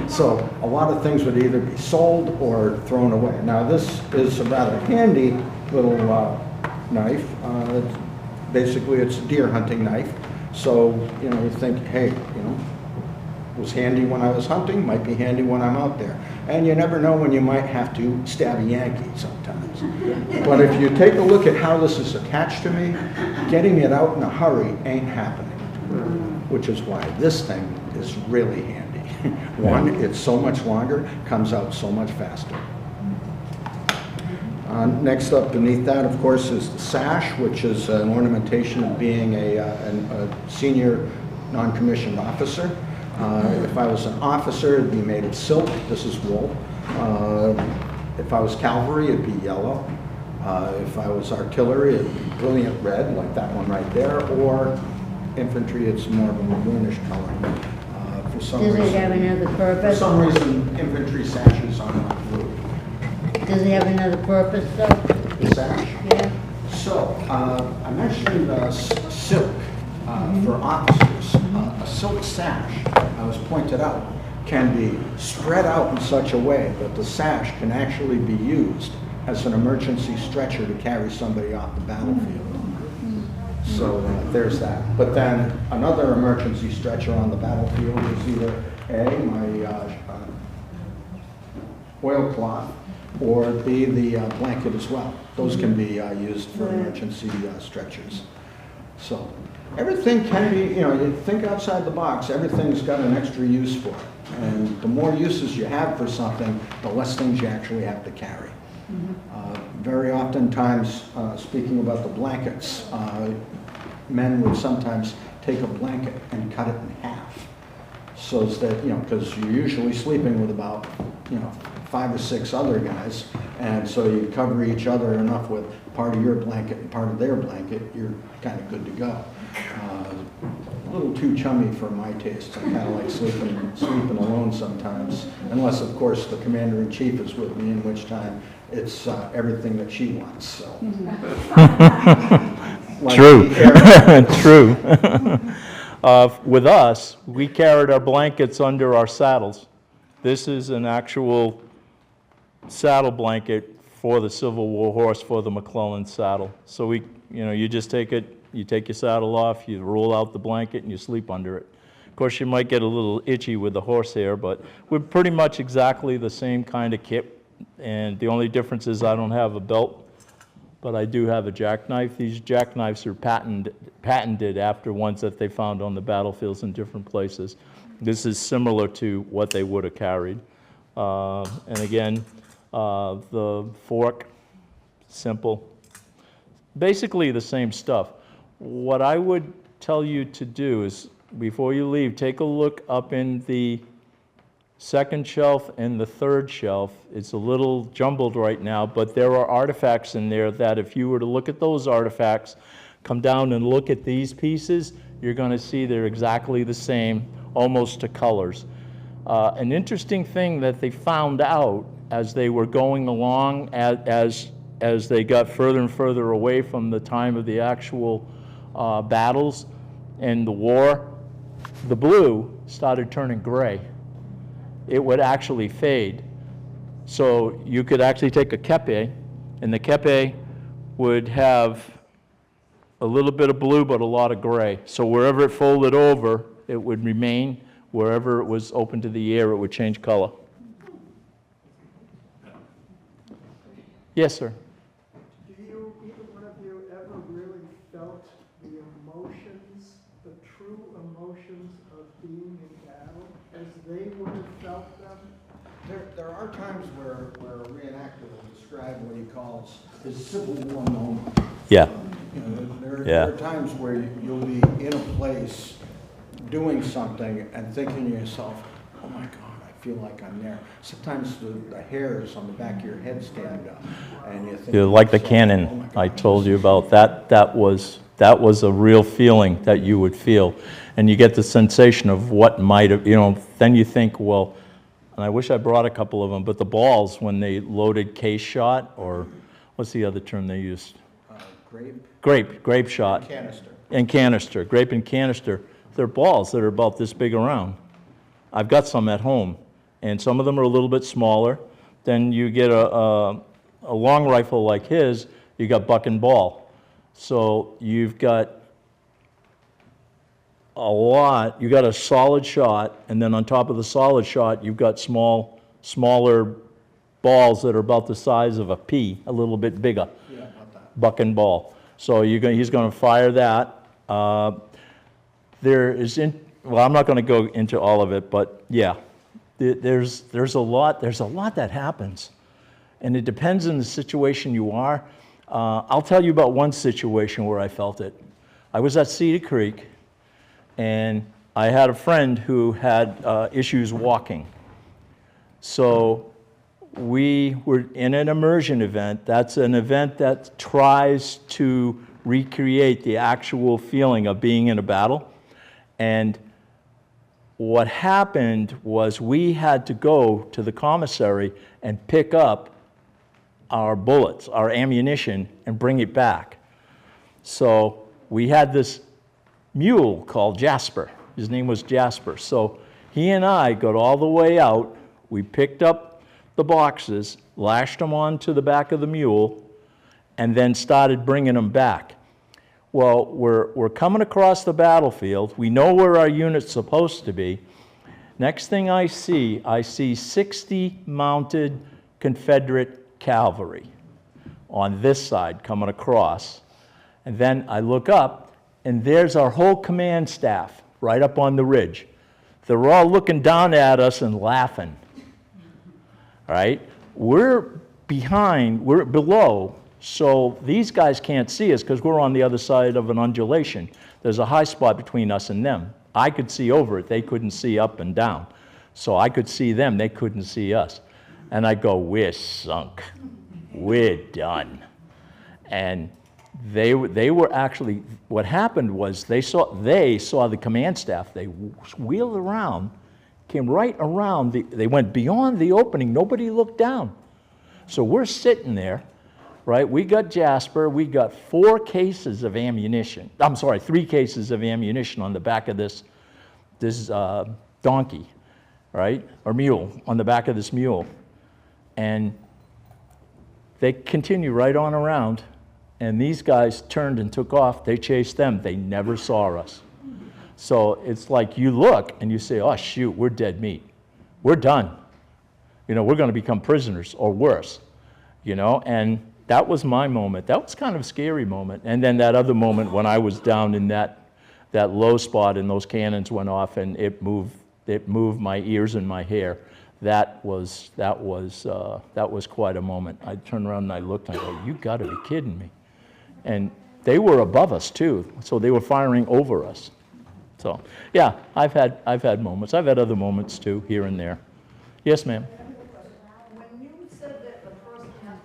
So a lot of things would either be sold or thrown away. Now this is a rather handy little knife. Basically it's a deer hunting knife. So, you know, you think, hey, you know, it was handy when I was hunting, might be handy when I'm out there. And you never know when you might have to stab a Yankee sometimes. But if you take a look at how this is attached to me, getting it out in a hurry ain't happening. Which is why this thing is really handy. One, it's so much longer, comes out so much faster. Next up beneath that, of course, is the sash, which is an ornamentation of being a senior non-commissioned officer. If I was an officer, it'd be made of silk. This is wool. If I was cavalry, it'd be yellow. If I was artillery, it'd be brilliant red, like that one right there. Or infantry, it's more of a maroonish color. For some Does reason, it have another purpose? For some reason, infantry sashes are not blue. Does it have another purpose though? The sash? Yeah. So, I mentioned silk for officers. A silk sash, I was pointed out, can be spread out in such a way that the sash can actually be used as an emergency stretcher to carry somebody off the battlefield. So there's that. But then another emergency stretcher on the battlefield is either A, my oilcloth, or B, the blanket as well. Those can be used for emergency stretchers. So everything can be, you know, you think outside the box, everything's got an extra use for it. And the more uses you have for something, the less things you actually have to carry. Very oftentimes, speaking about the blankets, men would sometimes take a blanket and cut it in half. So that, you know, because you're usually sleeping with about, you know, 5 or 6 other guys, and so you cover each other enough with part of your blanket and part of their blanket, you're kind of good to go. A little too chummy for my taste. I kind of like sleeping alone sometimes, unless of course the commander-in-chief is with me, in which time it's everything that she wants. So. Like True. True. With us, we carried our blankets under our saddles. This is an actual saddle blanket for the Civil War horse, for the McClellan saddle. So we, you know, you just take it, you take your saddle off, you roll out the blanket, and you sleep under it. Of course, you might get a little itchy with the horsehair, but we're pretty much exactly the same kind of kit. And the only difference is I don't have a belt, but I do have a jackknife. These jackknives are patented after ones that they found on the battlefields in different places. This is similar to what they would have carried. And again, the fork, simple. Basically the same stuff. What I would tell you to do is, before you leave, take a look up in the second shelf and the third shelf. It's a little jumbled right now, but there are artifacts in there that if you were to look at those artifacts, come down and look at these pieces, you're going to see they're exactly the same, almost to colors. An interesting thing that they found out as they were going along, as they got further and further away from the time of the actual battles and the war, the blue started turning gray. It would actually fade. So you could actually take a kepi, and the kepi would have a little bit of blue but a lot of gray. So wherever it folded over, it would remain. Wherever it was open to the air, it would change color. Yes, sir. Do you, either one of you, ever really felt the emotions, the true emotions are times where a reenactor will describe what he calls his Civil War moment. Yeah. You know, there Yeah. are times where you'll be in a place doing something and thinking to yourself, oh my God, I feel like I'm there. Sometimes the hairs on the back of your head stand up, and you think, Yeah, like the to yourself, cannon oh my God, I told you about, that was a real feeling that you would feel. And you get the sensation of what might have, then you think, well, and I wish I brought a couple of them, but the balls, when they loaded case shot, or what's the other term they used? Grape shot. Canister. And canister, grape and canister. They're balls that are about this big around. I've got some at home, and some of them are a little bit smaller. Then you get a long rifle like his, you got buck and ball. So you've got you got a solid shot, and then on top of the solid shot, you've got smaller balls that are about the size of a pea, a little bit bigger. Yeah, about that. Buck and ball. So he's going to fire that. Well, I'm not going to go into all of it, but yeah, there's a lot that happens, and it depends on the situation you are. I'll tell you about one situation where I felt it. I was at Cedar Creek, and I had a friend who had issues walking. So we were in an immersion event. That's an event that tries to recreate the actual feeling of being in a battle. And what happened was we had to go to the commissary and pick up our bullets, our ammunition, and bring it back. So we had this mule called Jasper. His name was Jasper. So he and I got all the way out. We picked up the boxes, lashed them onto the back of the mule, and then started bringing them back. Well, we're coming across the battlefield. We know where our unit's supposed to be. Next thing I see 60 mounted Confederate cavalry on this side coming across. And then I look up, and there's our whole command staff right up on the ridge. They're all looking down at us and laughing. All right? We're below, so these guys can't see us because we're on the other side of an undulation. There's a high spot between us and them. I could see over it. They couldn't see up and down. So I could see them. They couldn't see us. And I go, we're sunk. We're done. And they were actually, what happened was they saw the command staff. They wheeled around, came right around. They went beyond the opening. Nobody looked down. So we're sitting there, right? We got Jasper. We got 3 cases of ammunition on the back of this donkey, right? Or mule, on the back of this mule. And they continue right on around, and these guys turned and took off. They chased them. They never saw us. So it's like you look and you say, oh, shoot, we're dead meat. We're done. We're going to become prisoners or worse, and that was my moment. That was kind of a scary moment. And then that other moment when I was down in that low spot and those cannons went off and it moved my ears and my hair. That was quite a moment. I turned around and I looked and I go, you got to be kidding me. And they were above us too, so they were firing over us. So yeah, I've had moments. I've had other moments too, here and there. Yes, ma'am. When you said that the person had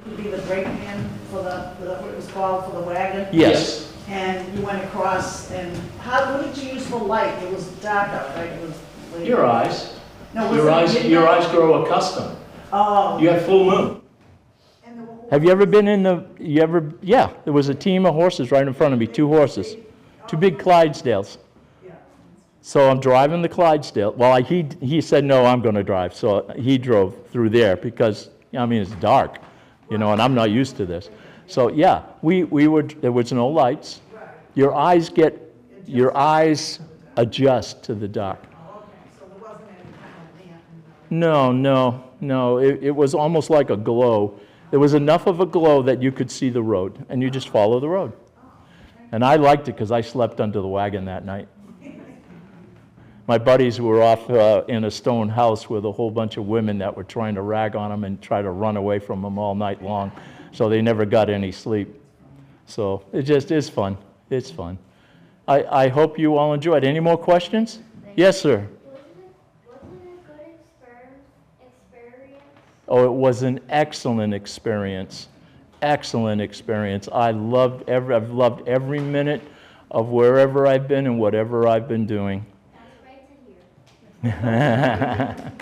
to be the brake man for what it was called, for the wagon? Yes. And you went across, and what did you use for light? It was dark out, right? It was late. Your eyes. No, was Your it eyes. midnight? Your eyes grow accustomed. Oh. You have full moon. And the- Have you ever been yeah, there was a team of horses right in front of me, 2 horses, 2 big Clydesdales. Yeah. So I'm driving the Clydesdale. Well, he said, no, I'm going to drive. So he drove through there because, it's dark, and I'm not used to this. So yeah, there was no lights. Your eyes adjust to the dark. Oh, okay, so there wasn't any kind of lamp? No. It was almost like a glow. There was enough of a glow that you could see the road, and you just follow the road. And I liked it because I slept under the wagon that night. my buddies were off in a stone house with a whole bunch of women that were trying to rag on them and try to run away from them all night long. So they never got any sleep. So it just is fun. It's fun. I hope you all enjoyed. Any more questions? Yes, sir. Wasn't it a good experience? Oh, it was an excellent experience. Excellent experience. I've loved every minute of wherever I've been and whatever I've been doing. That's great to hear.